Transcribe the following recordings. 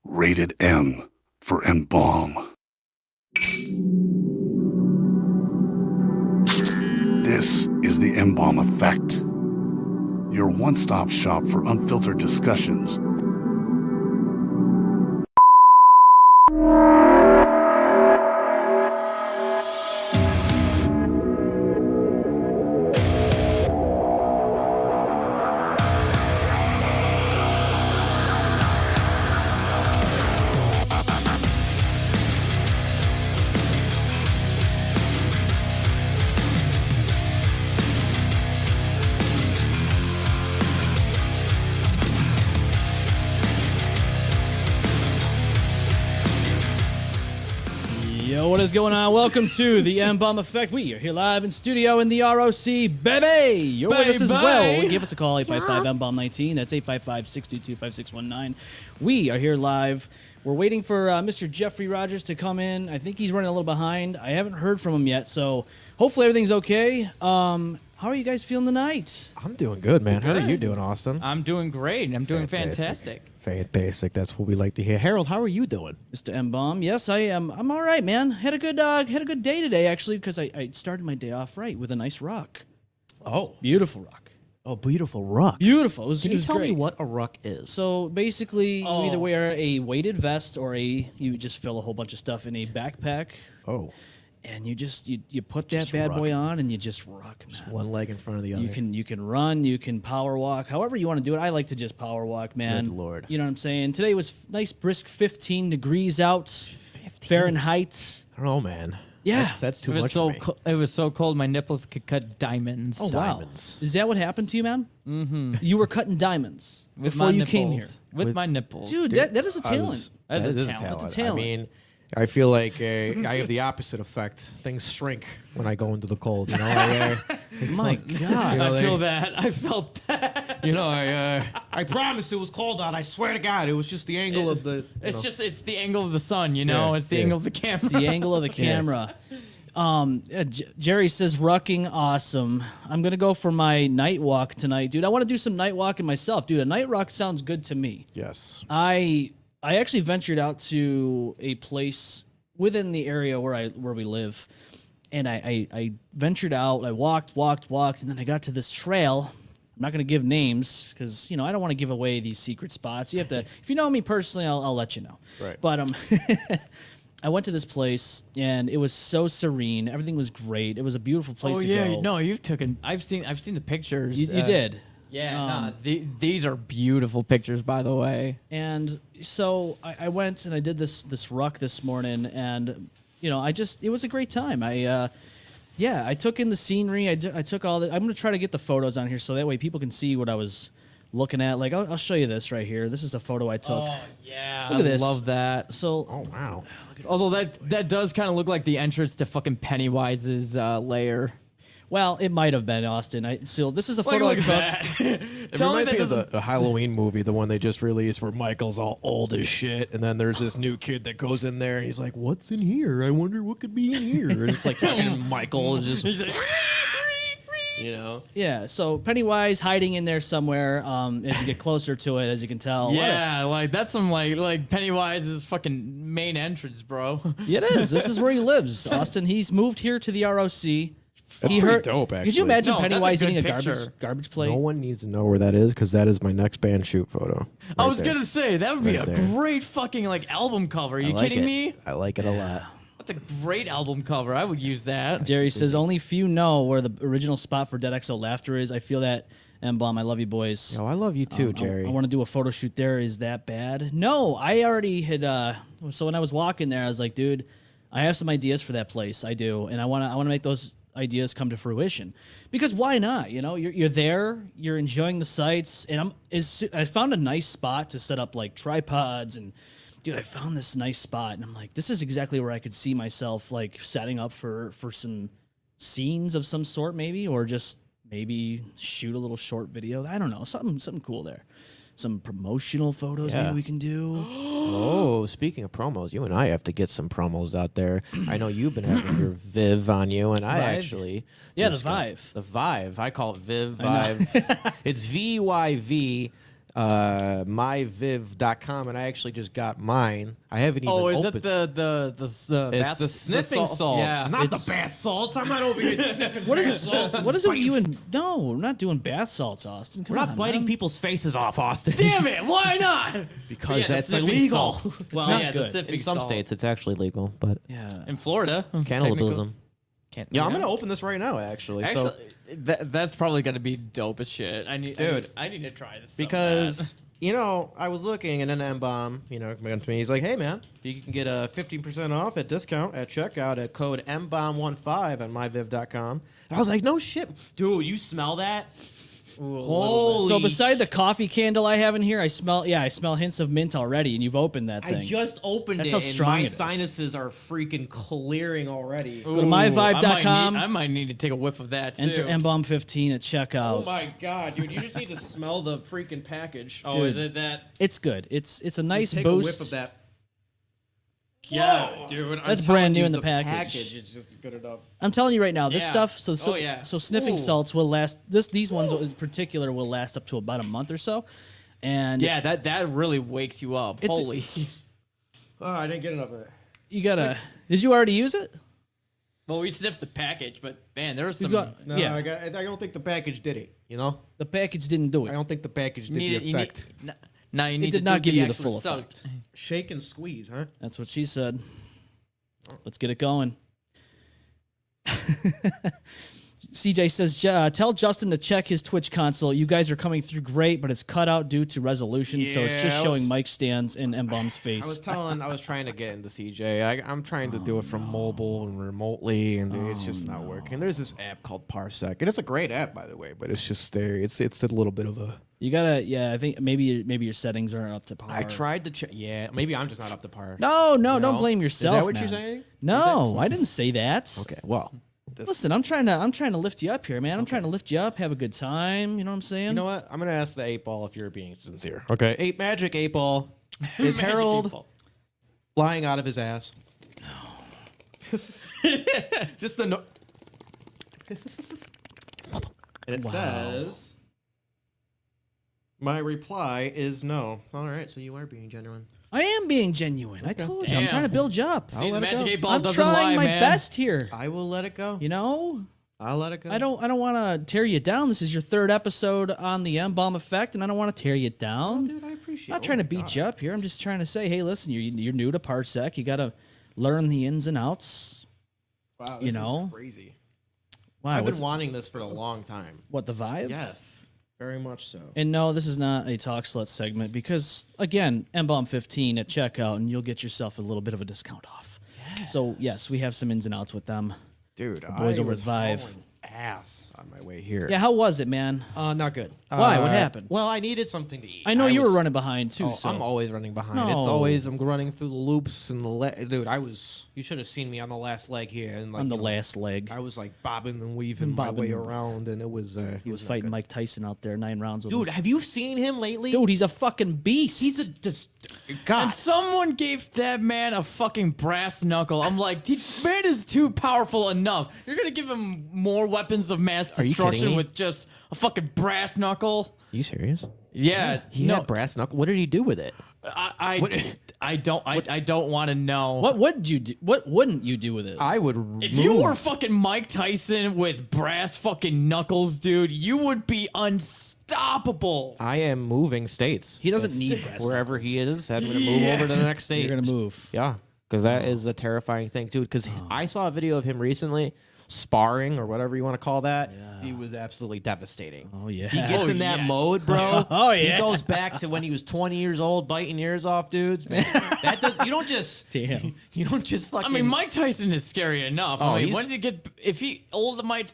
Rated M for M-Balm. This is the M-Balm Effect, your one-stop shop for unfiltered discussions. What is going on? Welcome to the M-Balm Effect. We are here live in studio in the ROC, baby. You're with us as well. Give us a call, 855-M-Balm-19. That's 855-622-5619. We are here live. We're waiting for Mr. Geoffery Rogers to come in. I think he's running a little behind. I haven't heard from him yet, so hopefully everything's okay. How are you guys feeling tonight? I'm doing good, man. How are you doing, Austin? I'm doing great. I'm doing fantastic. Fantastic. That's what we like to hear. Harold, how are you doing? Mr. M-Balm, yes, I am. I'm all right, man. Had a good day today, actually, because I started my day off right with a nice rock. Oh. Beautiful rock. Oh, beautiful rock. Beautiful. Can you tell me what a ruck is? So basically, you either wear a weighted vest or you just fill a whole bunch of stuff in a backpack. Oh. And you put that bad boy on and you just rock, man. Just one leg in front of the other. You can run, you can power walk, however you want to do it. I like to just power walk, man. Good Lord. You know what I'm saying? Today was nice, brisk 15 degrees out, 15. Fahrenheit. I don't know, man. Yeah. That's too much for me. It was so cold, my nipples could cut diamonds. Oh, diamonds. Wow. Is that what happened to you, man? Mm-hmm. You were cutting diamonds with before you came here. With my nipples. Dude, that is a talent. That is a talent. talent. That's a talent. I mean, I feel like I have the opposite effect. Things shrink when I go into the cold. You know, my God, I feel that. I felt that. You know, I promised it was cold out. I swear to God, it was just the angle of the. It's the angle of the sun. You know, it's the angle of the camera. It's the angle of the camera. Jerry says rucking awesome. I'm gonna go for my night walk tonight, dude. I want to do some night walking myself, dude. A night walk sounds good to me. Yes. I actually ventured out to a place within the area where we live, and I ventured out. I walked, and then I got to this trail. I'm not going to give names because I don't want to give away these secret spots. You have to, if you know me personally, I'll let you know. Right. But I went to this place and it was so serene. Everything was great. It was a beautiful place to go. No, I've seen the pictures. You did. Yeah, these are beautiful pictures, by the way. And so I went and I did this ruck this morning, and it was a great time. I took in the scenery. I took all the. I'm gonna try to get the photos on here so that way people can see what I was looking at. Like I'll show you this right here. This is a photo I took. Oh yeah, look at this. I love that. So oh wow. Although that does kind of look like the entrance to fucking Pennywise's lair. Well, it might have been Austin. So this is a photo I took. It reminds me of the Halloween movie, the one they just released, where Michael's all old as shit, and then there's this new kid that goes in there, and he's like, "What's in here? I wonder what could be in here." And it's like fucking Michael just, like, Yeah. So Pennywise hiding in there somewhere. As you get closer to it, as you can tell. Yeah, like that's some like Pennywise's fucking main entrance, bro. Yeah, it is. This is where he lives, Austin. He's moved here to the ROC. That's pretty dope, actually. Could you imagine Pennywise that's a eating good a garbage plate? No one needs to know where that is because that is my next band shoot photo. I was gonna say that would be Right a there. great fucking like album cover. Are you kidding me? I like it a lot. That's a great album cover. I would use that. Jerry says only few know where the original spot for Dead XO Laughter is. I feel that. M-Balm, I love you boys. Oh, I love you too, Jerry. I want to do a photo shoot there. Is that bad? No, I already had. So when I was walking there, I was like, dude, I have some ideas for that place. I do, and I want to make those ideas come to fruition, because why not? You're there, you're enjoying the sights, and I found a nice spot to set up like tripods, and dude, I found this nice spot, and I'm like, this is exactly where I could see myself like setting up for some scenes of some sort, maybe, or just maybe shoot a little short video. I don't know, something cool there. Some promotional photos maybe we can do. Oh, speaking of promos, you and I have to get some promos out there. I know you've been having your Viv on you, and I actually... Yeah, the Vive. The Vive. I call it Viv. Vive. It's VYV. myviv.com, and I actually just got mine. I haven't even Oh, is opened. it the It's the sniffing salts, Yeah, not the bath salts. I'm not over here sniffing What bath is salts. what is it with you and no? We're not doing bath salts, Austin. Come We're on, not biting man. people's faces off, Austin. Damn it! Why not? Because Yeah, the that's sniffing illegal. salt. Well, not yeah, the good. sniffing In some salt. states, it's actually legal, but Yeah. In Florida, cannibalism. Can't, Yeah, I'm gonna open this right now, actually. Actually, So that's probably gonna be dope as shit. I need to try this so because bad. you know, I was looking, and then M-Balm, you know, came to me. He's like, "Hey, man, you can get a 15% off at discount at checkout at code M-Balm15 on myviv.com." I was like, "No shit, dude, you smell that? Holy!" So beside the coffee candle I have in here, I smell hints of mint already, and you've opened that thing. I just opened That's it, how and strong my it is. sinuses are freaking clearing already. Go to myvibe.com. I might need to take a whiff of that too. Enter M-Balm15 at checkout. Oh my god, dude! You just need to smell the freaking package. Oh, Dude. is it that? It's good. It's a nice Take boost. a whiff of that. Yeah, dude. That's brand new in the package. It's just good enough. I'm telling you right now, this Yeah. stuff. Oh, yeah. So sniffing Ooh. salts will last. These ones in particular will last up to about a month or so, and Yeah, that really wakes you up. It's- Holy. Oh, I didn't get enough of it. you gotta. Did you already use it? Well, we sniffed the package, but man, there was We've some. got- No, Yeah. I don't think the package did it. You know, The package didn't do I it. don't think the package did you the effect. Now you need did to not do give you the actual full salt. effect. Shake and squeeze, huh? That's what she said. Let's get it going. CJ says, tell Justin to check his Twitch console. You guys are coming through great, but it's cut out due to resolution, so it's just Yeah, I showing was- mic stands and M-Balm's face. I was trying to get into CJ. I'm trying to do it from mobile and remotely, and it's just not working. There's this app called Parsec, and it's a great app, by the way, but it's just there. It's a little bit of a. You gotta, I think maybe your settings aren't up to par. I tried to check. Yeah, maybe I'm just not up to par. No, don't No? blame yourself. Is that what man. you're saying? No, I didn't say that. Okay, well. Listen, I'm trying to lift you up here, man. I'm trying to lift you up, have a good time. You know what I'm saying? You know what? I'm gonna ask the 8-Ball if you're being sincere. Okay. Magic 8-Ball. Is Magic Harold people. lying out of his ass? No. Just the no. And it Wow. says, my reply is no. All right, so you are being genuine. I am being genuine. I told you, I'm Damn. trying to build you up. See, the let it Magic go. 8 Ball I'm doesn't trying lie, my man. best here. I will let it go. You know, I'll let it go. I don't want to tear you down. This is your third episode on the M-Balm Effect, and I don't want to tear you down. Dude, I appreciate I'm not trying to beat you up here. I'm just trying to say, hey, listen, you're new to Parsec. You got to learn the ins and outs. Wow, you know? is crazy. Wow, I've been what's, wanting this for a long time. what, the vibe? Yes, very much so. And no, this is not a Talk Slut segment because, again, M-Balm 15 at checkout, and you'll get yourself a little bit of a discount off. So, yes, we have some ins and outs with them. Dude, boys I over was at Vive. hauling ass on my way here. Yeah, how was it, man? Not good. Why? What happened? Well, I needed something to eat. I know you were was- running behind, too. Oh, so I'm always running behind. It's No. always I'm running through the loops and dude. You should have seen me on the last leg here. And like, on the you know, last leg. I was like bobbing and weaving my Bobbing way and- around, and it was. He was fighting Mike Tyson out there, 9 rounds with Dude, him. have you seen him lately? Dude, he's a fucking beast. he's a just God. And someone gave that man a fucking brass knuckle. I'm like, dude, man is too powerful enough. You're gonna give him more weapons of mass Are you kidding destruction me? with just a fucking brass knuckle? you serious? Yeah, He no, had brass knuckle. What did he do with it? I don't want to know. What would you do? What wouldn't you do with it? I would. If you were fucking Mike Tyson with brass fucking knuckles, dude, you would be unstoppable. I am moving states. He doesn't need brass Wherever knuckles. he is, I'm gonna move over to the next state. You're gonna move. Yeah, because that is a terrifying thing, dude. Because I saw a video of him recently sparring or whatever you want to call that. He was absolutely devastating. Oh yeah. He gets in that mode, bro. Oh, yeah. He goes back to when he was 20 years old, biting ears off dudes. Man, that does. You don't just. Damn. You don't just fucking. I mean, Mike Tyson is scary enough. Oh, I mean, he's- when did you get? If he old Mike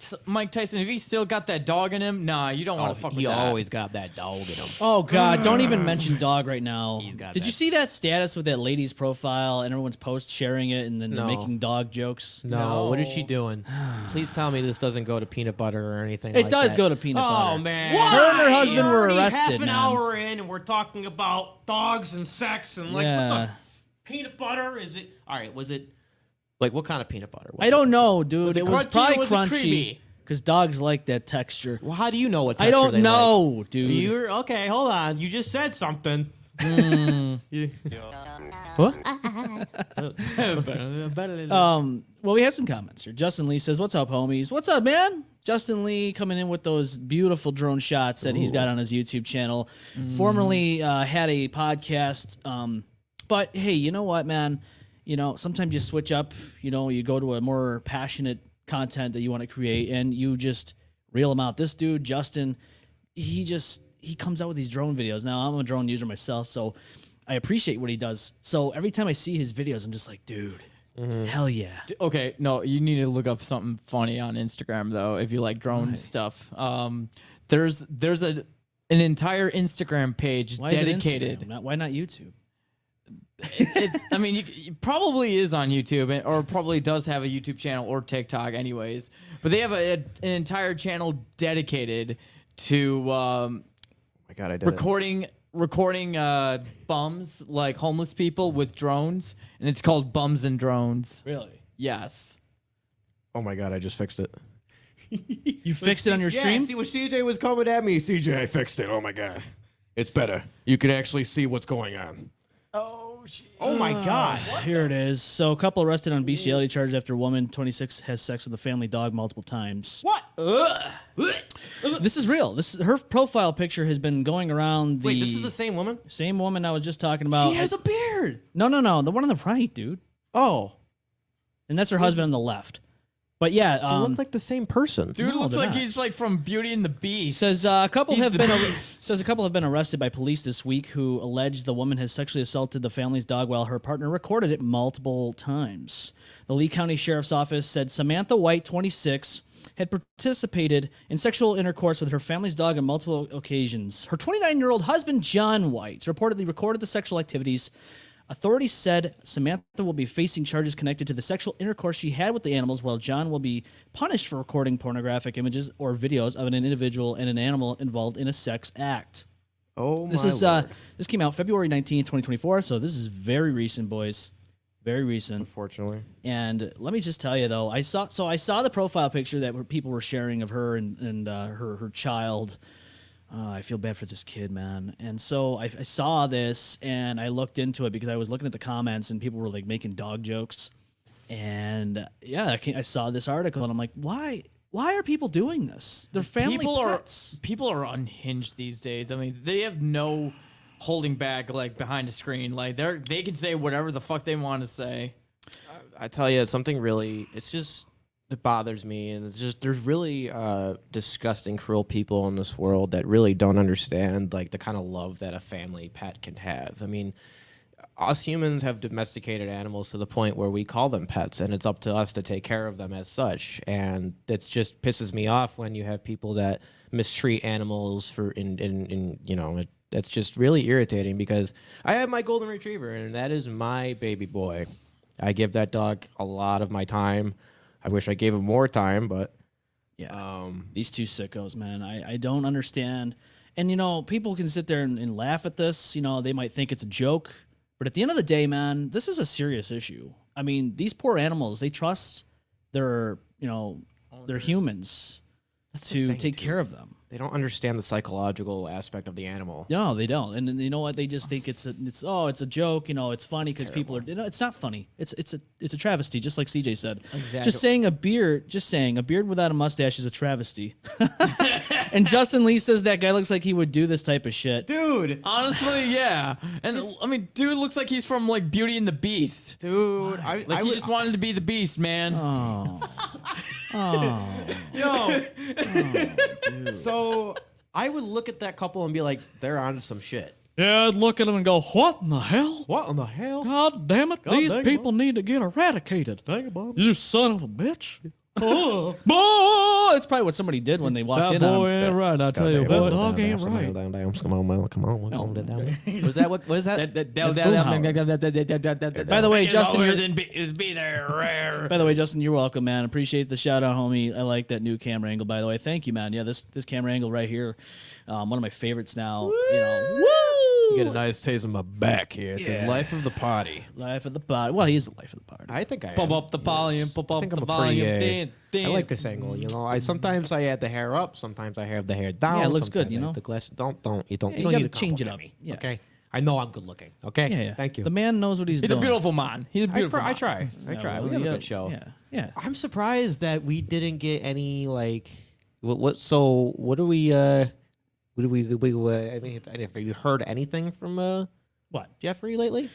Tyson, if he still got that dog in him, nah, you don't want to fuck with he that. always got that dog in him. Oh God! Don't even mention dog right now. got Did you that. see that status with that lady's profile and everyone's post sharing it and then they're No. making dog jokes? No, what is she No. doing? Please tell me this doesn't go to peanut butter or anything. It like does that. go to peanut butter. Oh man! Her and her husband were Already arrested, Half an man. hour in, and we're talking about dogs and sex and like what Yeah. the peanut butter is it? All right, was it like what kind of peanut butter? Was I don't know, dude. Was it was crunchy or probably was it crunchy. creamy? because dogs like that texture. Well, how do you know what I texture don't they know, like? dude. You're okay. Hold on. You just said something. What? Well, we had some comments here. Justin Lee says, "What's up, homies? What's up, man?" Justin Lee coming in with those beautiful drone shots that he's got on his YouTube channel. Formerly had a podcast, but hey, you know what, man? You know, sometimes you switch up. You know, you go to a more passionate content that you want to create, and you just reel them out. This dude, Justin, he comes out with these drone videos. Now, I'm a drone user myself, so I appreciate what he does. So every time I see his videos, I'm just like, dude, hell yeah. Okay, no, you need to look up something funny on Instagram though if you like drone stuff. There's an entire Instagram page Why is it dedicated. Instagram? Why not YouTube? I mean, it probably is on YouTube, or probably does have a YouTube channel or TikTok, anyways. But they have an entire channel dedicated to My God, I did recording bums, like homeless people, with drones, and it's called Bums and Drones. Really? Yes. Oh my God, I just fixed it. You fixed it on your stream? See what CJ was coming at me. CJ, I fixed it. Oh my God, it's better. You can actually see what's going on. Oh shit. Oh my God. Here it is. So, a couple arrested on bestiality charges after a woman, 26, has sex with a family dog multiple times. What? This is real. Her profile picture has been going around the Wait, this is the same woman? same woman I was just talking about. She has a beard. No, the one on the right, dude. Oh, And that's her husband on the left. But yeah, they look like the same person. Dude No, looks they're like not. he's like from Beauty and the Beast. says a couple He's have the been beast. says a couple have been arrested by police this week who alleged the woman has sexually assaulted the family's dog while her partner recorded it multiple times. The Lee County Sheriff's Office said Samantha White, 26, had participated in sexual intercourse with her family's dog on multiple occasions. Her 29-year-old husband, John White, reportedly recorded the sexual activities. Authorities said Samantha will be facing charges connected to the sexual intercourse she had with the animals, while John will be punished for recording pornographic images or videos of an individual and an animal involved in a sex act. Oh my This came out February 19th, 2024, so this is very recent, boys. Very recent. Unfortunately. And let me just tell you though, I saw the profile picture that people were sharing of her and her child. I feel bad for this kid, man. And so I saw this and I looked into it because I was looking at the comments and people were like making dog jokes. And yeah, I saw this article and I'm like, why are people doing this? They're family pets. People are unhinged these days. I mean, they have no holding back, like behind the screen. Like they can say whatever the fuck they want to say. I tell you, something really, it bothers me, and it's just, there's really disgusting, cruel people in this world that really don't understand like the kind of love that a family pet can have. I mean, us humans have domesticated animals to the point where we call them pets, and it's up to us to take care of them as such. And it's just pisses me off when you have people that mistreat animals that's just really irritating, because I have my golden retriever, and that is my baby boy. I give that dog a lot of my time. I wish I gave him more time, but yeah, these two sickos, man. I don't understand. And you know, people can sit there and laugh at this. You know, they might think it's a joke, but at the end of the day, man, this is a serious issue. I mean, these poor animals, they trust their humans to take care of them. they don't understand the psychological aspect of the animal. No, they don't. And you know what? They just think it's a joke. You know, it's funny because people are. You know, it's not funny. It's a travesty, just like CJ said. Exactly. Just saying a beard without a mustache is a travesty. And Justin Lee says that guy looks like he would do this type of shit. Dude, honestly, yeah. And I mean, dude looks like he's from like Beauty and the Beast. Dude, He just wanted to be the Beast, man. Oh. Oh. Yo. Dude. So I would look at that couple and be like, they're on some shit. Yeah, I'd look at him and go, what in the hell? What in the hell? God damn it. These dang, people need to get eradicated. Dang it, Bob. You son of a bitch. Oh. Boy! That's probably what somebody did when they walked in on him. ain't right, I'll tell you That what. dog ain't right. Come on, calm it down. Was that what is that? By the way, Justin, By Justin, you're welcome, man. Appreciate the shout out, homie. I like that new camera angle, by the way. Thank you, man. Yeah, this camera angle right here, one of my favorites now. You know, woo! Get a nice taste of my back here. It says life of the party. Life of the party. Well, he's the life of the party. I think I Pump am. up the volume. Pump I up think the I'm a volume. pretty, I like this angle. You know, sometimes I have the hair up, sometimes I have the hair down. Yeah, it looks sometimes good, you I have know? The glass. Don't you don't you need gotta to change it compliment up. me. Yeah. Okay. I know I'm good looking. Okay. Yeah. Thank you. The man knows what he's He's doing. a beautiful man. He's a beautiful man. I try. I try. well, We have a yeah, good show. Yeah. Yeah. I'm surprised that we didn't get any like so what do we I mean have you heard anything from What? Geoffery lately?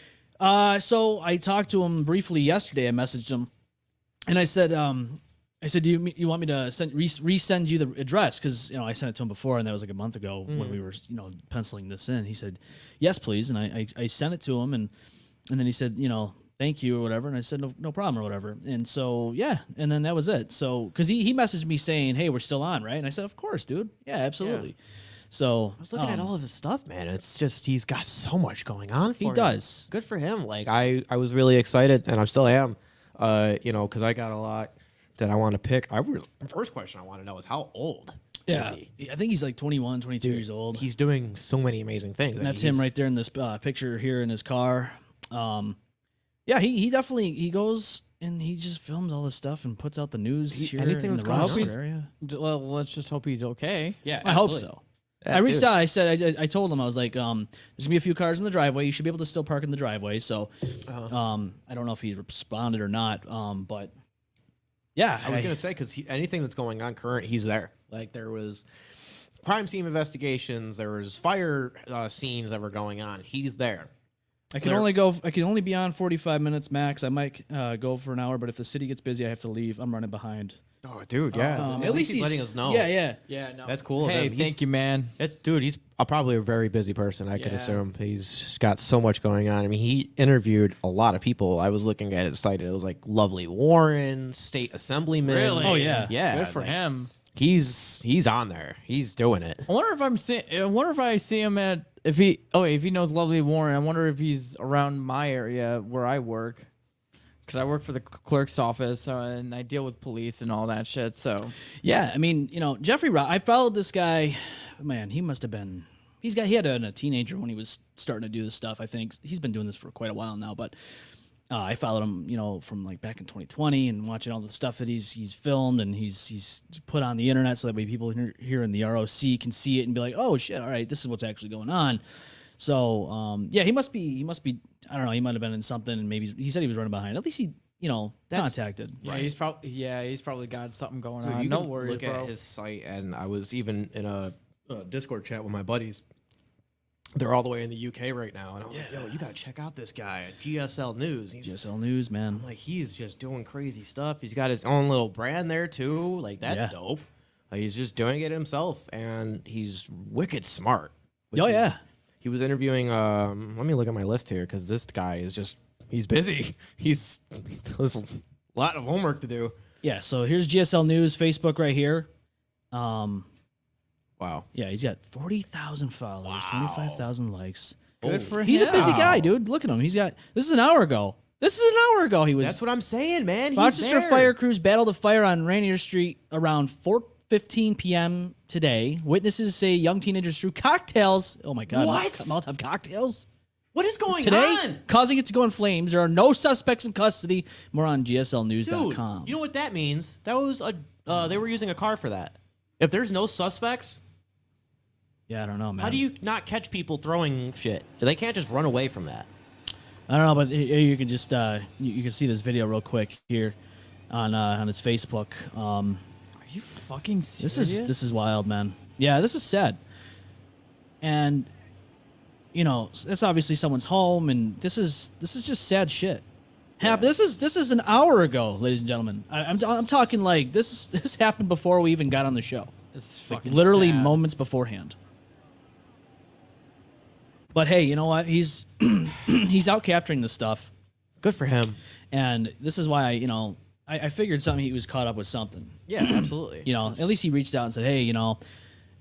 So I talked to him briefly yesterday. I messaged him, and I said, do you want me to resend you the address? Because I sent it to him before, and that was like a month ago when we were penciling this in. He said, yes, please, and I sent it to him, and then he said, thank you or whatever, and I said no problem or whatever, and so yeah, and then that was it. So because he messaged me saying, hey, we're still on, right? And I said, of course, dude, yeah, absolutely. Yeah. So I was looking at all of his stuff, man. It's just he's got so much going on for him. He does. Good for him. Like I was really excited, and I still am. Because I got a lot that I want to pick. First question I want to know is how old is he? I think he's like 21, 22 years old. He's doing so many amazing things. And that's him right there in this picture here in his car. Yeah, he definitely goes and he just films all this stuff and puts out the news here anything in that's the going on. Rochester area. Well, let's just hope he's okay. Yeah, I hope so. I reached out. I said, I told him, I was like, there's gonna be a few cars in the driveway. You should be able to still park in the driveway. So, I don't know if he's responded or not. But yeah, I was gonna say because anything that's going on current, he's there. Like there was crime scene investigations, there was fire scenes that were going on. He's there. I can only be on 45 minutes max. I might go for an hour, but if the city gets busy, I have to leave. I'm running behind. Oh, dude, yeah. At least he's letting us know. Yeah. No. That's cool. of Hey, him. thank you, man. He's probably a very busy person, I could Yeah. assume. He's got so much going on. I mean, he interviewed a lot of people. I was looking at his site. It was like Lovely Warren, state assemblyman. Really? Oh, yeah. Yeah. Good for like, him. He's on there. He's doing it. I wonder if I see him at if he knows Lovely Warren. I wonder if he's around my area where I work. Because I work for the clerk's office and I deal with police and all that shit. So Yeah, I mean, Geoffery Rogers. I followed this guy. Man, he must have been. He had been a teenager when he was starting to do this stuff. I think he's been doing this for quite a while now. But I followed him, from like back in 2020 and watching all the stuff that he's filmed and he's put on the internet so that way people here in the ROC can see it and be like, oh shit, all right, this is what's actually going on. So yeah, he must be. I don't know. He might have been in something, and maybe he said he was running behind. At least he, contacted. yeah, he's probably got something going Dude, on. you No can worries, look bro. at his site, and I was even in a Discord chat with my buddies. They're all the way in the UK right now, and I was like, "Yo, you gotta check out this guy at GSL News." GSL News, man. I'm like, he's just doing crazy stuff. He's got his own little brand there too. Like that's dope. He's just doing it himself, and he's wicked smart. Oh yeah. He was interviewing. Let me look at my list here because this guy is he's busy. He's there's a lot of homework to do. Yeah. So here's GSL News Facebook right here. Wow. Yeah, he's got 40,000 followers, 25,000 likes. Good for him. He's a busy guy, dude. Look at him. This is an hour ago. He was. That's what I'm saying, man. He's Rochester there. fire crews battled a fire on Rainier Street around 4:15 p.m. today. Witnesses say young teenagers threw cocktails. Oh my God! What? Molotov cocktails What is going today, on? causing it to go in flames. There are no suspects in custody. More on GSLNews.com. Dude, you know what that means? That was they were using a car for that. If there's no suspects, Yeah, I don't know, man. how do you not catch people throwing shit? They can't just run away from that. I don't know, but here you can just you can see this video real quick here on his Facebook. Are you fucking serious? This is wild, man. Yeah, this is sad. And it's obviously someone's home, and this is just sad shit. This is an hour ago, ladies and gentlemen. I'm talking like this happened before we even got on the show. It's Like fucking literally sad. moments beforehand. But hey, you know what? He's he's out capturing this stuff, Good for him. and this is why I figured he was caught up with something. Yeah, absolutely. At least he reached out and said, hey,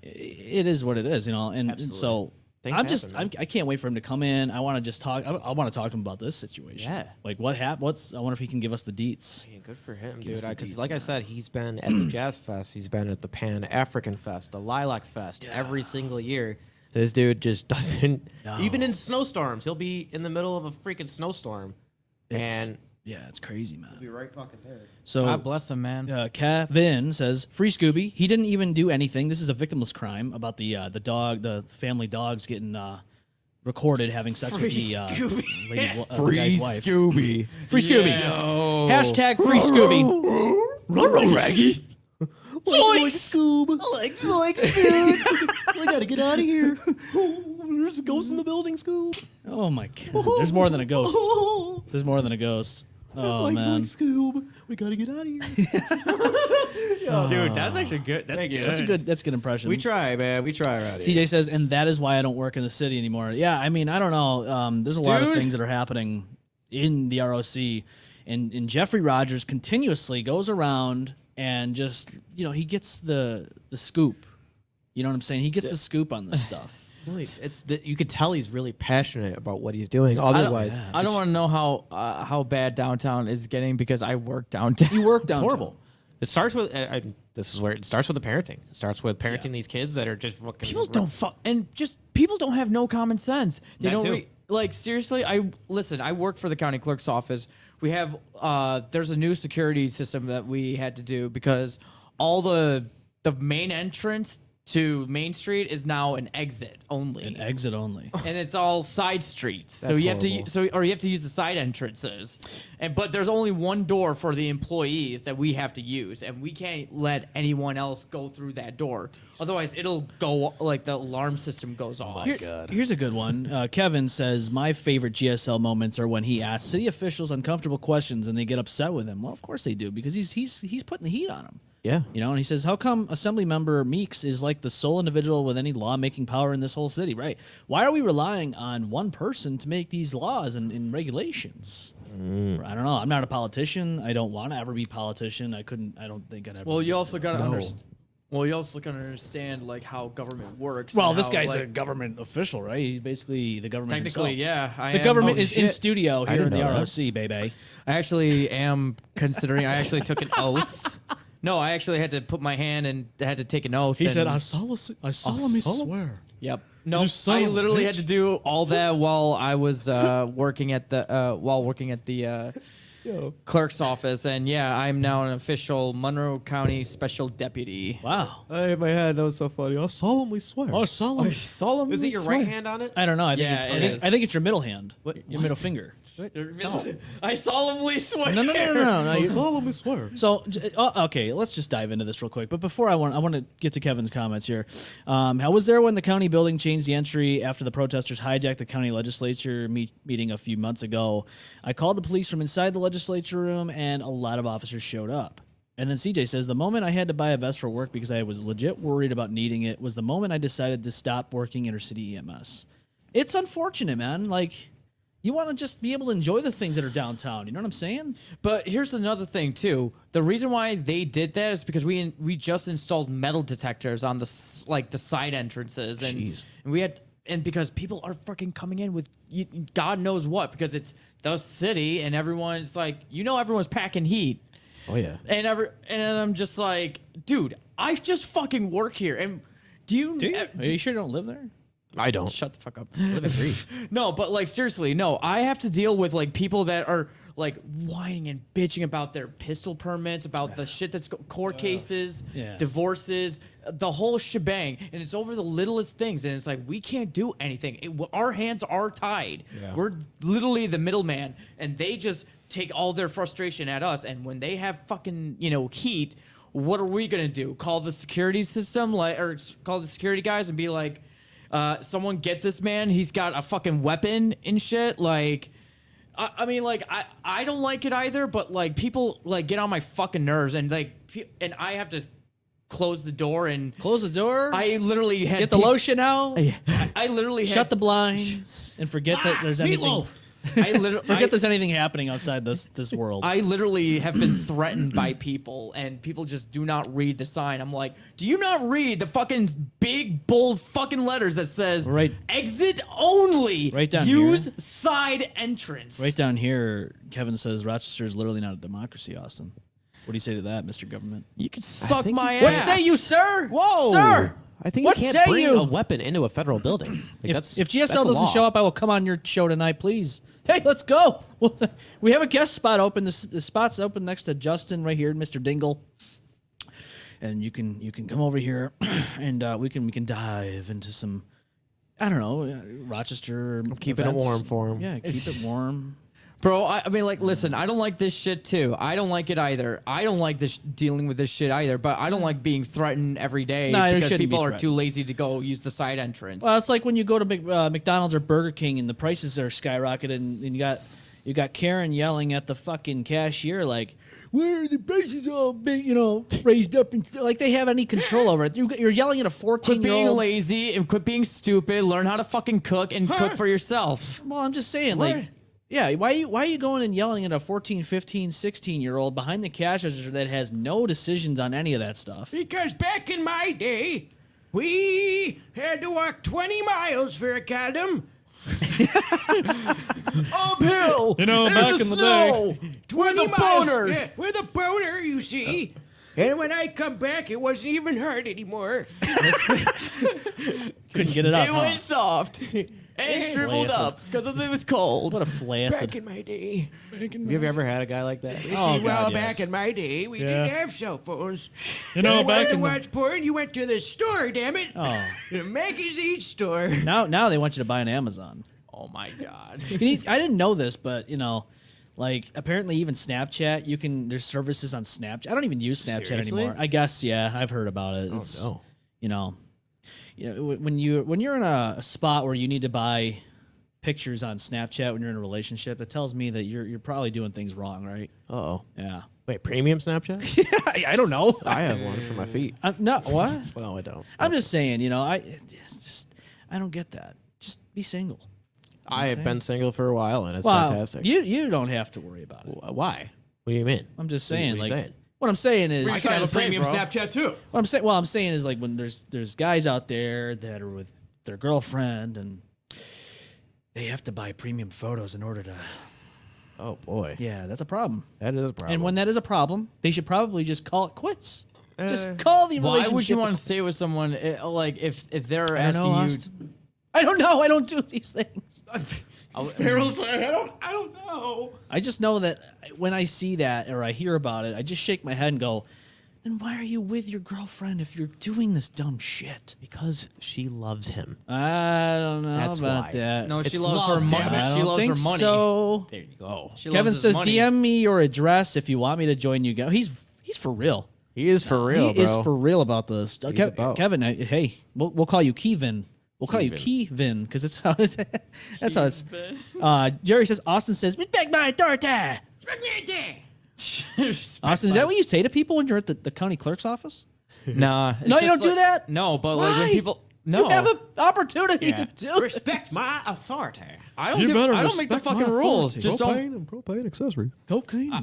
it is what it is, and Absolutely. so Things happen, I can't wait for him to come in. I want to just talk. I want to talk to him about this situation. Yeah. Like what happened? I wonder if he can give us the deets. I mean, good for him, Give us dude. the Because deets, like I said, he's been at the Jazz Fest. He's been at the Pan African Fest, the Lilac Fest, every single year. This dude just doesn't. Even in snowstorms, he'll be in the middle of a freaking snowstorm, and yeah, it's crazy, man. he'll be right fucking there. So God bless him, man. Kevin says, "Free Scooby. He didn't even do anything. This is a victimless crime about the family dogs getting recorded having sex with the guy's wife. Scooby. Free Scooby. Yo. Hashtag free Scooby. Ruh-roh, Raggy. Zoinks! Scoob. Zoinks, dude. We gotta get out of here. There's a ghost in the building, Scoob. Oh my god. There's more than a ghost. There's more than a ghost. Oh man. Scoob. We gotta get out of here. Dude, that's actually good. That's good. That's a good impression. We try, man. We try around here. CJ says, and that is why I don't work in the city anymore. Yeah, I mean, I don't know. There's a lot of things that are happening in the ROC, and Geoffery Rogers continuously goes around and just, he gets the scoop. You know what I'm saying? He gets the scoop on this stuff. Really, you could tell he's really passionate about what he's doing. Otherwise, I don't want to know how bad downtown is getting because I work downtown. You work downtown. It's horrible. It starts with this is where it starts with the parenting. It starts with parenting these kids that are just fucking. People don't have no common sense. They That don't too. like seriously. I work for the county clerk's office. We have there's a new security system that we had to do because all the main entrance to Main Street is now an exit only. An exit only. And it's all side streets. So That's you horrible. have to use the side entrances. But there's only one door for the employees that we have to use, and we can't let anyone else go through that door. Otherwise it'll go like the alarm system goes off. Here's a good one. Kevin says, my favorite GSL moments are when he asks city officials uncomfortable questions and they get upset with him. Well, of course they do, because he's putting the heat on them. Yeah. And he says, how come Assemblymember Meeks is like the sole individual with any lawmaking power in this whole city, right? Why are we relying on one person to make these laws and regulations? I don't know. I'm not a politician. I don't want to ever be a politician. I don't think I'd ever. Well, you also got to understand. Well, you also got to understand like how government works. Well, and this how, guy's like, a government official, right? He's basically the government technically, himself. yeah. The government is in studio here in didn't the know ROC, baby. I actually am considering. I actually took an oath. No, I actually had to put my hand and had to take an oath. He said, I solemnly swear. Yep. No, son I of a literally bitch. had to do all that while I was working at the clerk's office, and yeah, I'm now an official Monroe County Special Deputy. Wow. I hit my head. That was so funny. I'll solemnly swear. Oh, solemn. Solemnly Is it your right hand on it? I don't know. I Yeah, think it's your middle hand. Your middle finger. I solemnly swear. No. I solemnly swear. So, okay, let's just dive into this real quick. But before I want to get to Kevin's comments here. I was there when the county building changed the entry after the protesters hijacked the county legislature meeting a few months ago. I called the police from inside the legislature room, and a lot of officers showed up. And then CJ says, the moment I had to buy a vest for work because I was legit worried about needing it was the moment I decided to stop working intercity EMS. It's unfortunate, man. Like, you want to just be able to enjoy the things that are downtown. You know what I'm saying? But here's another thing too. The reason why they did that is because we just installed metal detectors on the side entrances, and we had. And because people are fucking coming in with God knows what, because it's the city and everyone's like, everyone's packing heat. Oh yeah. And I'm just like, dude, I just fucking work here. And do you? Are you sure you don't live there? I don't. Shut the fuck up. Live in Greece. No, but like seriously, no. I have to deal with like people that are like whining and bitching about their pistol permits, about the shit that's court cases, divorces, the whole shebang, and it's over the littlest things. And it's like we can't do anything. Our hands are tied. Yeah. We're literally the middleman, and they just take all their frustration at us. And when they have fucking heat, what are we gonna do? Call the security system, or call the security guys and be like, someone get this man. He's got a fucking weapon and shit. Like, I mean, like, I don't like it either, but like people like get on my fucking nerves, and like, and I have to close the door and Close the door. I literally had get the lotion out. I literally Shut the blinds and forget that there's anything. Meatloaf. I literally Forget there's anything happening outside this world. I literally have been threatened by people, and people just do not read the sign. I'm like, do you not read the fucking big, bold fucking letters that says exit only, Right down use here. side entrance? Right down here, Kevin says Rochester is literally not a democracy, Austin. What do you say to that, Mr. Government? You can suck think my you ass. What say you, sir? Whoa. Sir! I think What you can't say bring you? a weapon into a federal building. Like, If GSL doesn't show up, I will come on your show tonight, please. Hey, let's go. We have a guest spot open. The spot's open next to Justin right here, Mr. Dingle. And you can come over here, and we can dive into some, I don't know, Rochester. I'm keeping it warm for him. Yeah, keep it warm. Bro, I mean, like, listen, I don't like this shit too. I don't like it either. I don't like this dealing with this shit either. But I don't like being threatened every day because people are too lazy to go use the side entrance. Well, it's like when you go to McDonald's or Burger King and the prices are skyrocketing, and you got Karen yelling at the fucking cashier like, "Where are the prices all big, raised up?" And like they have any control over it. You're yelling at a 14-year-old. Quit being lazy and quit being stupid. Learn how to fucking cook and cook for yourself. Well, I'm just saying, like. Yeah, why are you going and yelling at a 14, 15, 16-year-old behind the cash register that has no decisions on any of that stuff? Because back in my day, we had to walk 20 miles for a condom. Uphill. Back in the day. 20 the boner. Yeah, with a boner, you see. And when I come back, it wasn't even hard anymore. Couldn't get it up, It huh? was soft and shriveled Flaccid. up because it was cold. What a flaccid. Back in my day. Have you ever had a guy like that? Oh, God, Back yes. in my day, we didn't have cell phones. You know, you back wanted to in the- watch porn, you went to the store, damn it. Oh. The magazine store. Now they want you to buy an Amazon. Oh my god. I didn't know this, but like apparently even Snapchat, there's services on Snapchat. I don't even use Snapchat Seriously? anymore. I guess, yeah, I've heard about it. It's, no. When you're in a spot where you need to buy pictures on Snapchat when you're in a relationship, that tells me that you're probably doing things wrong, right? Uh-oh. Yeah. Wait, premium Snapchat? I don't know. I have one for my feet. No, what? Well, I don't. I'm just saying, I don't get that. Just be single. I have been single for a while, and it's Well, fantastic. you don't have to worry about it. Why? What do you mean? I'm just What are saying, you like, saying? what I'm saying is, I can have a premium Snapchat too. what I'm saying is like when there's guys out there that are with their girlfriend and they have to buy premium photos in order to. Oh boy, Yeah, that's a problem. that is a problem. And when that is a problem, they should probably just call it quits. Just call the Why relationship. would you want to stay with someone like if they're I don't asking know, you? Austin. I don't know. I don't do these things. Harold's like, I don't know. I just know that when I see that or I hear about it, I just shake my head and go, then why are you with your girlfriend if you're doing this dumb shit? because she loves him. I don't know That's about why. that. No, she It's loves her love, money. damn it. I She don't loves think her money. so. There you go. She Kevin loves his says, money. DM me your address if you want me to join you guys. He's for real. He is for real, He bro. is for real about this. about. Kevin, hey, we'll call you Kevin. We'll call you Kevin because it's how it's. That's how it's. Jerry says. Austin says, "Respect my authority." Austin, is that what you say to people when you're at the county clerk's office? Nah. it's No, you just don't do that? No, but like when Why? people. No. You have an opportunity to do it. Respect my authority. I don't make the fucking rules. Just don't. and propane accessory. Cocaine. I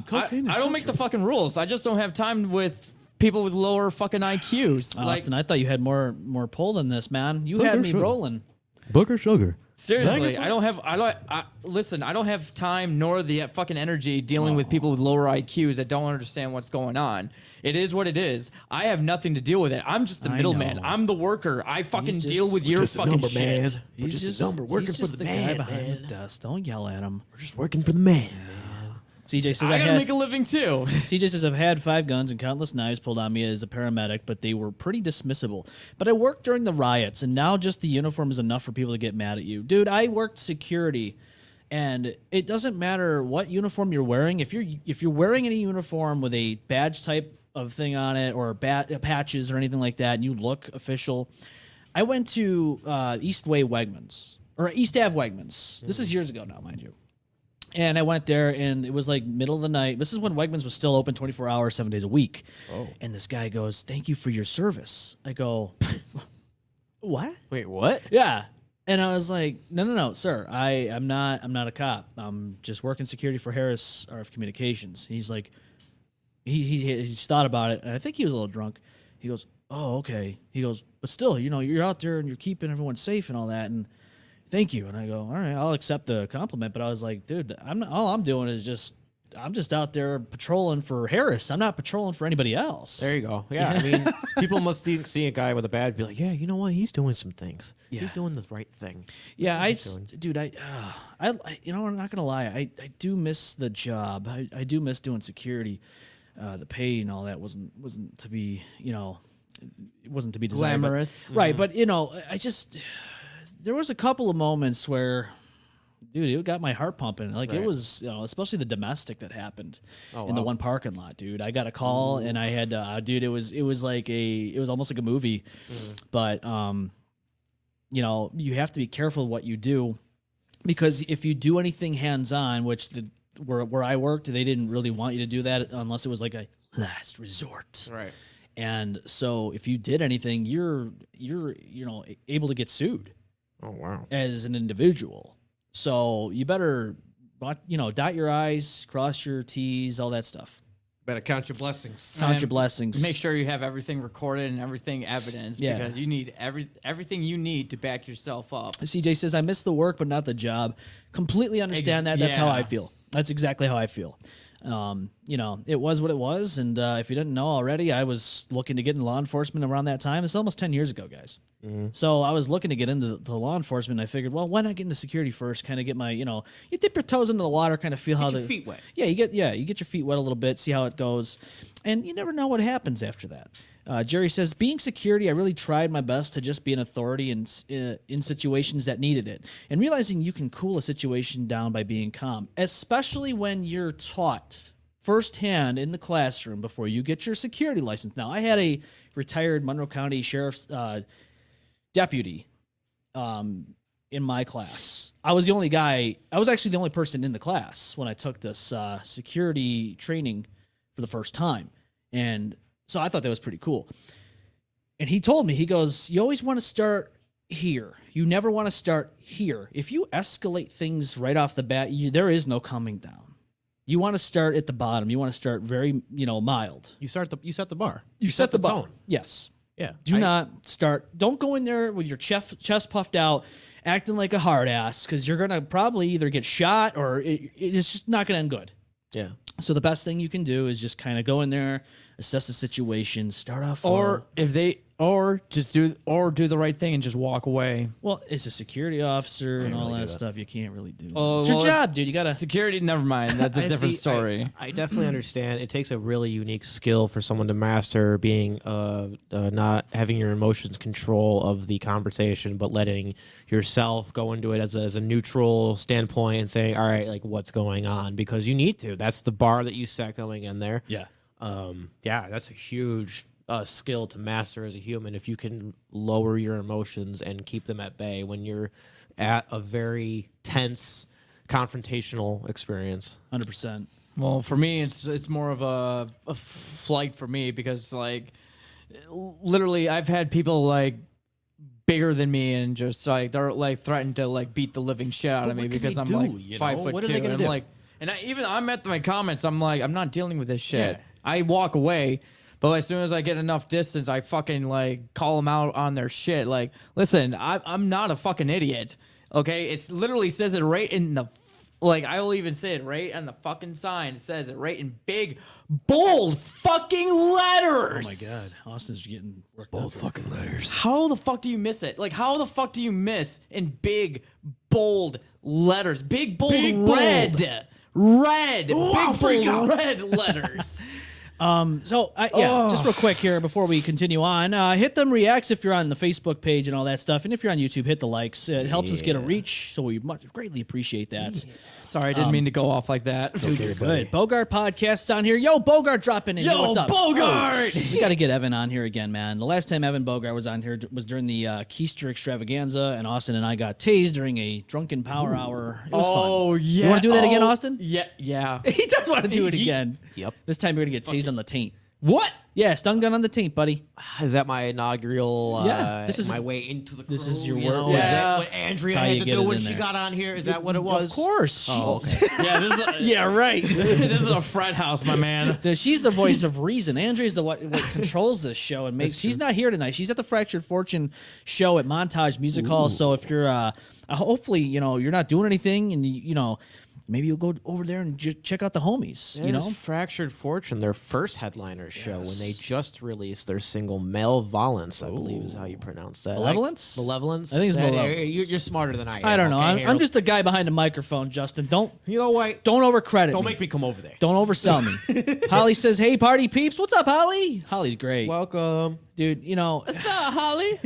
don't make the fucking rules. I just don't have time with people with lower fucking IQs. Like, Austin, I thought you had more pull than this, man. You had me rolling. Booker sugar. seriously, listen, I don't have time nor the fucking energy dealing with people with lower IQs that don't understand what's going on. It is what it is. I have nothing to deal with it. I'm just the I middleman. know. I'm the worker. I fucking He's deal just- with your just a fucking number, shit. man. He's just a number working he's for just the the man, guy behind man. the desk. Don't yell at him. We're just working for the man. CJ says I gotta had. make a living too. CJ says, I've had 5 guns and countless knives pulled on me as a paramedic, but they were pretty dismissible. But I worked during the riots, and now just the uniform is enough for people to get mad at you. Dude, I worked security, and it doesn't matter what uniform you're wearing. If you're wearing any uniform with a badge type of thing on it or patches or anything like that, and you look official. I went to East Ave Wegmans. This is years ago now, mind you. And I went there, and it was like middle of the night. This is when Wegmans was still open 24 hours, 7 days a week. Oh. And this guy goes, "Thank you for your service." I go, "What?" Wait, what? Yeah. And I was like, "No, sir. I'm not a cop. I'm just working security for Harris RF Communications." And he's like, he's thought about it, and I think he was a little drunk. He goes, "Oh, okay." He goes, "But still, you're out there and you're keeping everyone safe and all that, and thank you." And I go, "All right, I'll accept the compliment." But I was like, "Dude, all I'm doing is just I'm just out there patrolling for Harris. I'm not patrolling for anybody else. There you go. Yeah, I mean, people must see a guy with a badge, be like, yeah, you know what? He's doing some things. Yeah. He's doing the right thing. Yeah, dude, you know, I'm not gonna lie. I do miss the job. I do miss doing security. The pay and all that wasn't to be, you know, it wasn't to be desired. Glamorous. Right, but you know, there was a couple of moments where, dude, it got my heart pumping. Like it was, you know, especially the domestic that happened in the one parking lot, dude. I got a call and I had, dude, it was almost like a movie, but you know, you have to be careful what you do, because if you do anything hands-on, which where I worked, they didn't really want you to do that unless it was like a last resort. Right. And so if you did anything, you're you know, able to get sued. Oh, wow. As an individual. So you better, you know, dot your I's, cross your T's, all that stuff. Better count your blessings. Count your blessings. Make sure you have everything recorded and everything evidenced, because you need everything you need to back yourself up. CJ says, I miss the work, but not the job. Completely understand that. That's how I feel. That's exactly how I feel. You know, it was what it was. And if you didn't know already, I was looking to get into law enforcement around that time. It's almost 10 years ago, guys. So I was looking to get into the law enforcement. I figured, well, why not get into security first? Kind of get my, you know, you dip your toes into the water, kind of feel how Get your feet wet. Yeah, you get your feet wet a little bit, see how it goes, and you never know what happens after that. Jerry says, being security, I really tried my best to just be an authority in situations that needed it, and realizing you can cool a situation down by being calm, especially when you're taught firsthand in the classroom before you get your security license. Now, I had a retired Monroe County Sheriff's deputy in my class. I was actually the only person in the class when I took this security training for the first time. And so I thought that was pretty cool. And he told me, he goes, you always want to start here. You never want to start here. If you escalate things right off the bat, there is no coming down. You want to start at the bottom. You want to start very, you know, mild. You set the bar. You set the bar. tone. Yes. Yeah. Don't go in there with your chest puffed out, acting like a hard ass, because you're going to probably either get shot or it's just not going to end good. Yeah. So the best thing you can do is just kind of go in there, assess the situation, start off slow. Or do the right thing and just walk away. Well, it's a security officer and all that stuff. You can't really do. Oh, it's your job, dude. You gotta security. Never mind. That's a different story. I definitely understand. It takes a really unique skill for someone to master being not having your emotions control of the conversation, but letting yourself go into it as a neutral standpoint and saying, all right, like, what's going on? Because you need to. That's the bar that you set going in there. Yeah. Yeah, that's a huge skill to master as a human, if you can lower your emotions and keep them at bay when you're at a very tense, confrontational experience. 100%. Well, for me, it's more of a flight for me, because like literally I've had people like bigger than me and just like they're like threatened to like beat the living shit out of me because I'm like 5'2". What are they gonna do? Like, and I'm at my comments. I'm like, I'm not dealing with this shit. Yeah. I walk away. But as soon as I get enough distance, I fucking like call them out on their shit. Like, listen, I'm not a fucking idiot. Okay, it literally says it right in the I will even say it right on the fucking sign. It says it right in big, bold fucking letters. Oh my god, Austin's getting worked Bold fucking letters. How the fuck do you miss it? Like, how the fuck do you miss in big, bold letters? Big, bold, red, big, bold, red letters. Just real quick here before we continue on, hit them reacts if you're on the Facebook page and all that stuff, and if you're on YouTube, hit the likes. It helps us get a reach, so we greatly appreciate that. Sorry, I didn't mean to go off like that. Dude, you're good. Bogart podcast's on here. Yo, Bogart dropping in. Yo, what's up? Bogart! We got to get Evan on here again, man. The last time Evan Bogart was on here was during the Keister extravaganza, and Austin and I got tased during a drunken power hour. It was fun. Oh, yeah. You want to do that again, Austin? Yeah. He does want to do it again. Yep. This time you're going to get tased on the taint. What? Yeah, stun gun on the taint, buddy. Is that my inaugural? This is my way into the crew. This is your you work. know? Yeah. Is that what Andrea had to do when she there. got on here? Is that what it was? Of course. Oh, okay. Yeah, this is Yeah, right. this is a frat house, my man. She's the voice of reason. Andrea's what controls this show and makes. She's not here tonight. She's at the Fractured Fortune show at Montage Music Hall. So if you're, hopefully, you're not doing anything, and maybe you'll go over there and just check out the homies. Yeah, You know, this Fractured Fortune, their first headliner show, when they just released their single Malevolence, I believe is how you pronounce that. Malevolence? Malevolence? I think it's Malevolence. You're smarter than I am. I don't know. okay, I'm Harold? just a guy behind a microphone, Justin. Don't what? don't overcredit. Don't me. make me come over there. Don't oversell me. Holly says, "Hey, party peeps, what's up, Holly?" Holly's great, Welcome. dude. You know. What's up, Holly?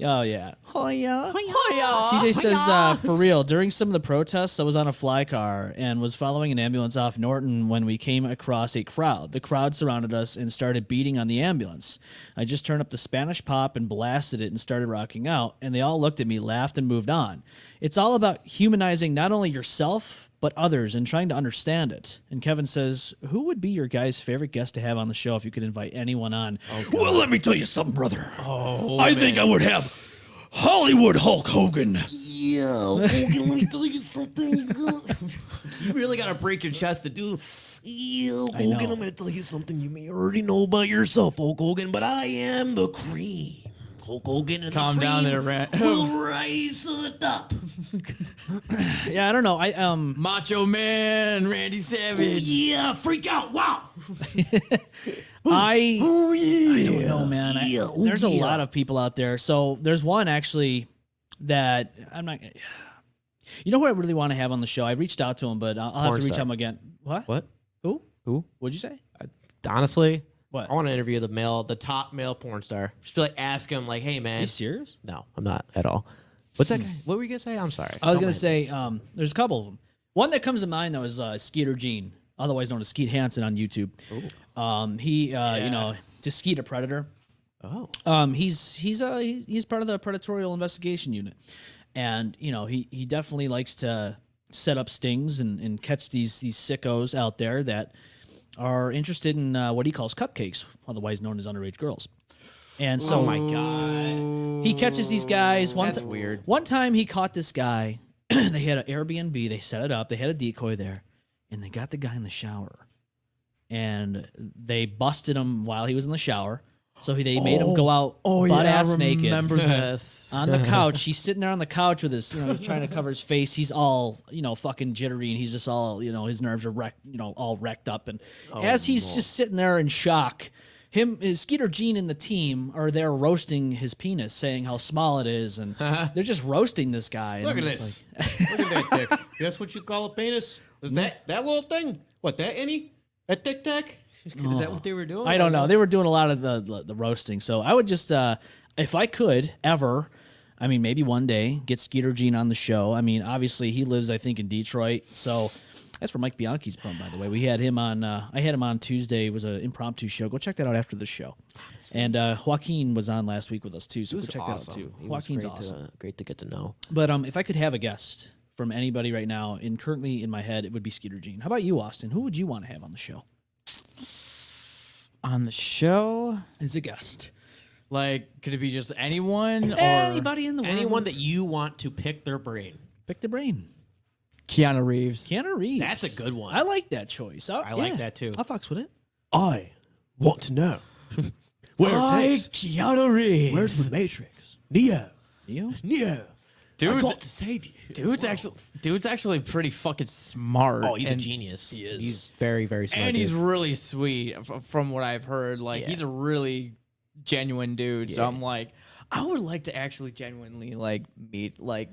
Oh yeah. Hoya. Hiya. CJ says, for real, during some of the protests, I was on a fly car and was following an ambulance off Norton when we came across a crowd. The crowd surrounded us and started beating on the ambulance. I just turned up the Spanish pop and blasted it and started rocking out, and they all looked at me, laughed, and moved on. It's all about humanizing not only yourself, but others and trying to understand it. And Kevin says, who would be your guys' favorite guest to have on the show if you could invite anyone on? Well, let me tell you something, brother. I think I would have Hollywood Hulk Hogan. Yeah, Hogan, let me tell you something. You really got to break your chest to do. Yeah, Hogan, I'm going to tell you something you may already know about yourself, Hulk Hogan, but I am the cream. Hulk Hogan and Calm the cream down there, Rat. will rise to the top. Yeah, I don't know. Macho Man, Randy Savage. Yeah, freak out. Wow. I yeah. don't know, man. There's a lot of people out there. So there's one actually that I'm not. You know who I really want to have on the show? I reached out to him, but I'll have to reach star. out again. What? What? Who? What'd you say? Honestly, What? I want to interview the top male porn star. Just be like, ask him, like, hey, Are man. you serious? No, I'm not at all. What's that guy? What were you gonna say? I'm sorry. I was gonna say there's a couple of them. One that comes to mind though is Skeeter Gene, otherwise known as Skeet Hansen on YouTube. He you know, to Skeet a Predator. Oh. He's part of the Predatorial Investigation Unit, and you know he definitely likes to set up stings and catch these sickos out there that are interested in what he calls cupcakes, otherwise known as underage girls. And so, Oh my god. he catches these guys. That's weird. One time he caught this guy. They had an Airbnb. They set it up. They had a decoy there, and they got the guy in the shower, and they busted him while he was in the shower. So they made him go out butt ass naked. Remember this? On the couch. He's sitting there on the couch with his, he's trying to cover his face. He's all, fucking jittery, and he's just all, his nerves are all wrecked up. And as he's just sitting there in shock, Skeeter Gene and the team are there roasting his penis, saying how small it is, and they're just roasting this guy. Look at this. Look at that dick. That's what you call a penis? Is that little thing? What, that any? That tic tac? Is that what they were doing? I don't know. They were doing a lot of the roasting. So I would just, if I could ever, maybe one day, get Skeeter Gene on the show. Obviously he lives, I think, in Detroit. So that's where Mike Bianchi's from, by the way. We had him on. I had him on Tuesday. It was an impromptu show. Go check that out after the show. And Joaquin was on last week with us too. So go check that out too. Joaquin's awesome. Great to get to know. But if I could have a guest from anybody right now, currently in my head, it would be Skeeter Gene. How about you, Austin? Who would you want to have on the show? On the show? As a guest. Like, could it be just anyone? Anybody in the world. Anyone that you want to pick their brain. Pick the brain. Keanu Reeves. Keanu Reeves. That's a good one. I like that choice. I like that too. I'll fox with it. I want to know where it takes. Keanu Reeves. Where's the Matrix? Neo. Neo? I got to save you. Dude's actually pretty fucking smart. Oh, he's a and- genius. He is. He's very, very smart. And he's dude. really sweet from what I've heard. Like, Yeah. he's a really genuine dude. So Yeah. I'm like, I would like to actually genuinely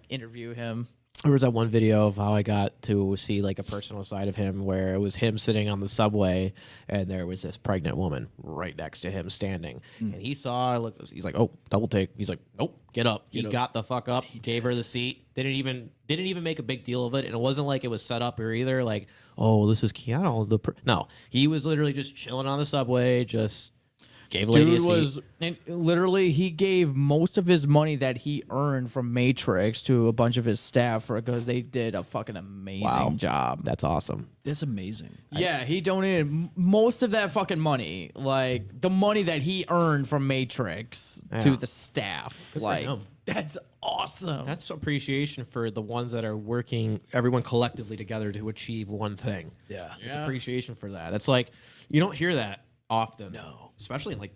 interview him. There was that one video of how I got to see like a personal side of him where it was him sitting on the subway and there was this pregnant woman right next to him standing. And he saw, he's like, oh, double take. He's like, nope, get up. He got the fuck up. He gave her the seat. Didn't even make a big deal of it. And it wasn't like it was set up or either like, oh, this is Keanu. No, he was literally just chilling on the subway, just gave a lady a seat. And literally, he gave most of his money that he earned from Matrix to a bunch of his staff because they did a fucking amazing job. That's awesome. That's amazing. Yeah, he donated most of that fucking money, like the money that he earned from Matrix to the staff. for Like, him. that's awesome. That's appreciation for the ones that are working, everyone collectively together to achieve one thing. Yeah. It's appreciation for that. It's like, you don't hear that often. No. Especially in like,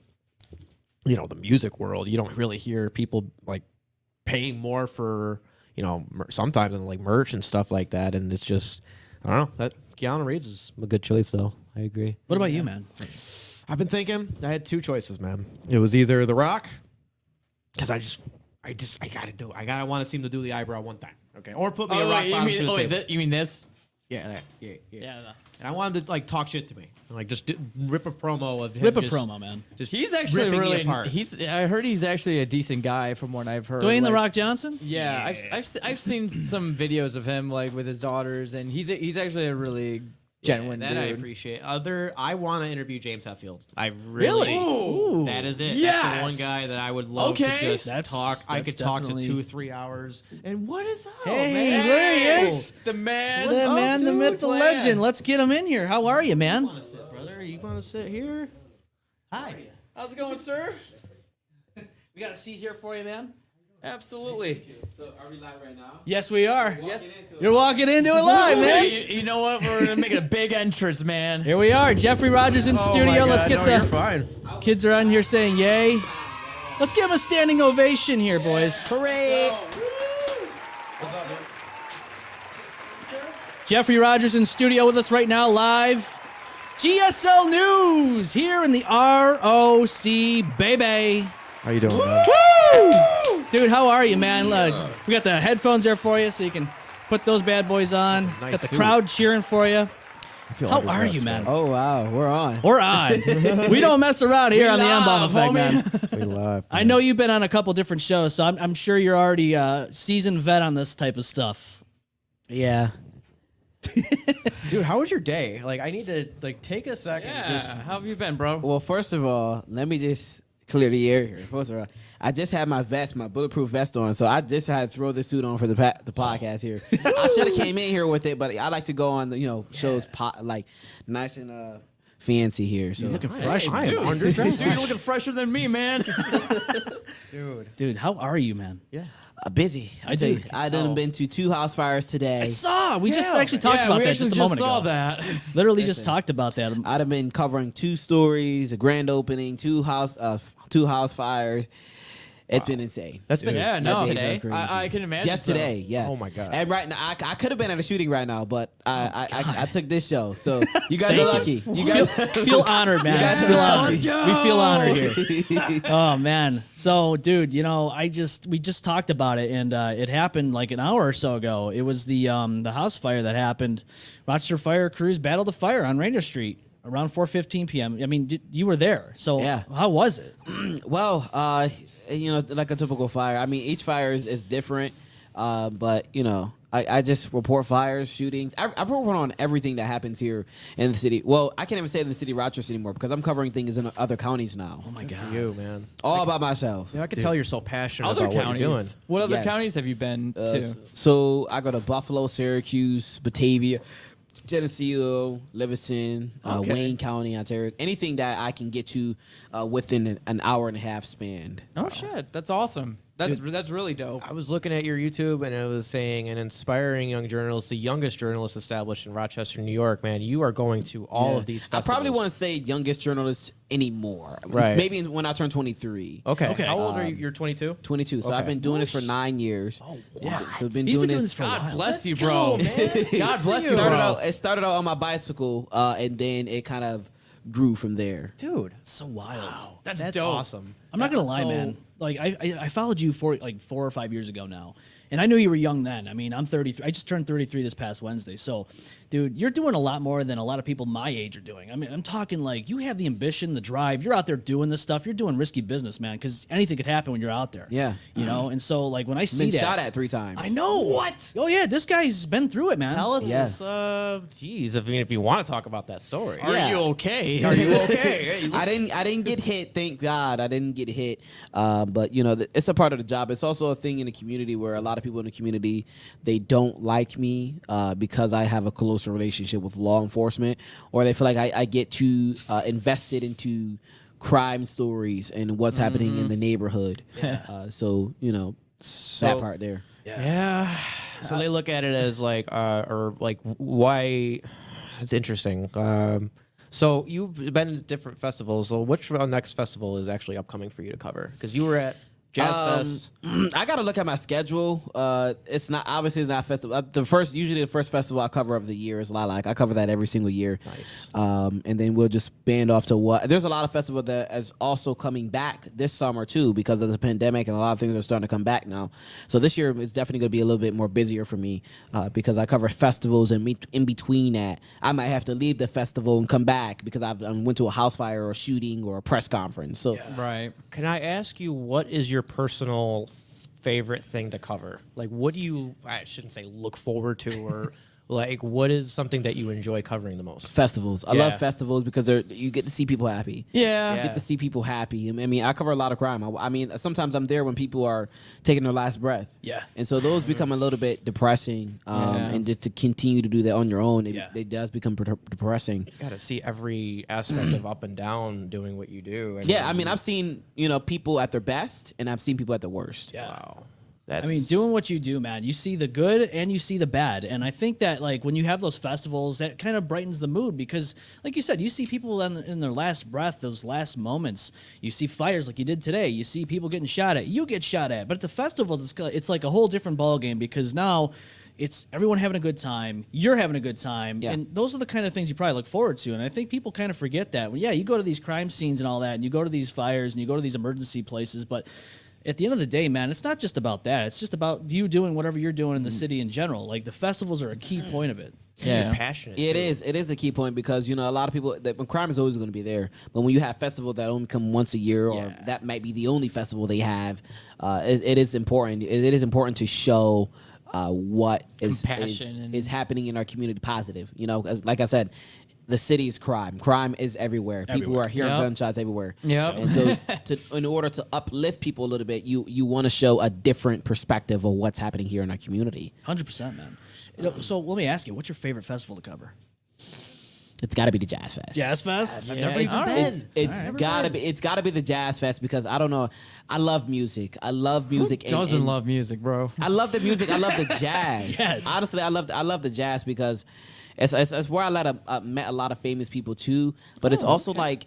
the music world. You don't really hear people like paying more for, sometimes in like merch and stuff like that. And it's just, I don't know, that Keanu Reeves is a good choice, though. I agree. What about you, man? I've been thinking. I had two choices, man. It was either The Rock, because I gotta do it. I want to see him to do the eyebrow one time. Okay, or put me a rock bottom to the table. You mean this? Yeah. Yeah. And I wanted to like talk shit to me, and, like just rip a promo of him. Rip a promo, man. Just He's actually ripping me really. apart. I heard he's actually a decent guy from what I've heard. Dwayne The like- Rock Johnson? Yeah, I've seen some videos of him like with his daughters, and he's actually a really genuine that dude. I appreciate. I want to interview James Hetfield. I really. Ooh. That is it. Yes. That's the one guy that I would love to just That's- talk. I that's could talk to definitely- 2 or 3 hours. And what is up, Hey, man? there he is. The man, The man, the myth, the Plan. legend. Let's get him in here. How are you, man? You want to sit, brother? You want to sit here? Hi. How's it going, sir? We got a seat here for you, man. Absolutely. So are we live right now? Yes, we are. Yes. You're walking into it live, man. You know what? We're making a big entrance, man. Here we are. Geoffery Rogers in studio. Let's get You're the fine. kids are on here saying yay. Let's give him a standing ovation here, boys. Hooray! Geoffery Rogers in studio with us right now, live. GSL News here in the ROC, baby. How you doing, man? Woo! Dude, how are you, man? We got the headphones there for you so you can put those bad boys on. nice Got the suit. crowd cheering for you. I feel How underdressed, are you, man? Oh wow, we're on. We're on. We don't mess around here on the M-Balm Effect, homie. man. We live. I know you've been on a couple different shows, so I'm sure you're already a seasoned vet on this type of stuff. Yeah. Dude, how was your day? Like, I need to like take a second. Yeah. How have you been, bro? Well, first of all, let me just clear the air here. First of all, I just had my vest, my bulletproof vest on, so I just had to throw this suit on for the podcast here. I should have came in here with it, but I like to go on the shows like nice and fancy here. So You're looking fresh, I man. am underdressed. Dude, you're looking fresher than me, man. Dude, how are you, man? Yeah. busy. I tell do. you, I done been to 2 house fires today. I saw. We just actually talked about we that actually just a moment saw ago. that. Literally just talked about that. I'd have been covering 2 stories, a grand opening, 2 house fires. It's been insane. That's been Yeah, no. today. I can imagine. Just so. today, yeah. Oh my God. And right now, I could have been at a shooting right now, but I took this show, so you guys Thank are you. lucky. You guys, Feel honored, man. guys Feel are honored. lucky. We feel honored here. Oh man. So, dude, we just talked about it, and it happened like an hour or so ago. It was the house fire that happened. Rochester Fire Crews battled the fire on Ranger Street around 4:15 p.m. I mean, you were there, so Yeah. how was it? well, like a typical fire. I mean, each fire is different, but I just report fires, shootings. I report on everything that happens here in the city. Well, I can't even say in the city of Rochester anymore because I'm covering things in other counties now. Oh my God. For you, man. All by myself. Yeah, I can tell you're so passionate Other about counties. what you're doing. What other Yes. counties have you been to? So I go to Buffalo, Syracuse, Batavia, Geneseo, Livingston, Okay. Wayne County, Ontario. Anything that I can get to within an hour and a half span. Oh shit, that's awesome. That's really dope. I was looking at your YouTube and it was saying an inspiring young journalist, the youngest journalist established in Rochester, New York. Man, you are going to all of these I festivals. probably want to say youngest journalist anymore. Right. Maybe when I turn 23. Okay. Okay. How old are you? You're 22? 22. So Okay. I've been doing this for 9 years. Oh, Yeah. what? So I've been He's doing been doing this this for a God while. bless you, bro. God bless you, bro. It started out on my bicycle, and then it kind of grew from there. Dude, It's so wild. That's that's dope. awesome. I'm not gonna lie, man. Like I followed you for like 4 or 5 years ago now, and I knew you were young then. I mean, I'm 33. I just turned 33 this past Wednesday. So, dude, you're doing a lot more than a lot of people my age are doing. I mean, I'm talking like you have the ambition, the drive. You're out there doing this stuff. You're doing risky business, man. Because anything could happen when you're out there. Yeah. And so like when I see Been that, shot at 3 times. I know what. Oh yeah, this guy's been through it, man. Tell us, Yeah. geez, if you want to talk about that story. Are Yeah. you okay? Are you okay? I didn't get hit. Thank God I didn't get hit. But it's a part of the job. It's also a thing in the community where a lot of people in the community, they don't like me because I have a closer relationship with law enforcement, or they feel like I get too invested into crime stories and what's happening in the neighborhood. So that part there. Yeah. So they look at it as like, or like, why? It's interesting. So you've been to different festivals. So which next festival is actually upcoming for you to cover? Because you were at Jazz Fest. I gotta look at my schedule. It's not festival. Usually the first festival I cover of the year is Lilac. I cover that every single year. Nice. And then we'll just band off to what. There's a lot of festival that is also coming back this summer too because of the pandemic, and a lot of things are starting to come back now. So this year is definitely gonna be a little bit more busier for me because I cover festivals, and in between that, I might have to leave the festival and come back because I went to a house fire or a shooting or a press conference. So Right. Can I ask you, what is your personal favorite thing to cover? Like, what do you, I shouldn't say look forward to, or like, what is something that you enjoy covering the most? festivals. I love festivals because you get to see people happy. Yeah. You get to see people happy. I mean, I cover a lot of crime. I mean, sometimes I'm there when people are taking their last breath. Yeah. And so those become a little bit depressing. And just to continue to do that on your own, it does become depressing. You got to see every aspect of up and down doing what you do. Yeah, I mean, I've seen, people at their best, and I've seen people at their worst. Yeah. Wow. I mean, doing what you do, man, you see the good and you see the bad. And I think that, like, when you have those festivals, that kind of brightens the mood because, like you said, you see people in their last breath, those last moments. You see fires like you did today. You see people getting shot at. You get shot at. But at the festivals, it's like a whole different ballgame because now it's everyone having a good time. You're having a good time. Yeah. And those are the kind of things you probably look forward to. And I think people kind of forget that. Well, yeah, you go to these crime scenes and all that, and you go to these fires and you go to these emergency places, but at the end of the day, man, it's not just about that. It's just about you doing whatever you're doing in the city in general. Like, the festivals are a key point of it. Yeah. Passionate. It too. is. It is a key point because, a lot of people, crime is always going to be there. But when you have festivals that only come once a year, or that might be the only festival they have, it is important. It is important to show what is happening in our community positive. Like I said, the city's crime. Crime is everywhere. People are hearing gunshots everywhere. Yep. And so in order to uplift people a little bit, you want to show a different perspective of what's happening here in our community. 100%, man. So let me ask you, what's your favorite festival to cover? It's got to be the Jazz Fest. Jazz Fest? Yeah. It's got to be the Jazz Fest because I don't know. I love music. I love music. Who doesn't love music, bro? I love the music. I love the jazz. Yes. Honestly, I love the jazz because it's where I met a lot of famous people too. But it's also like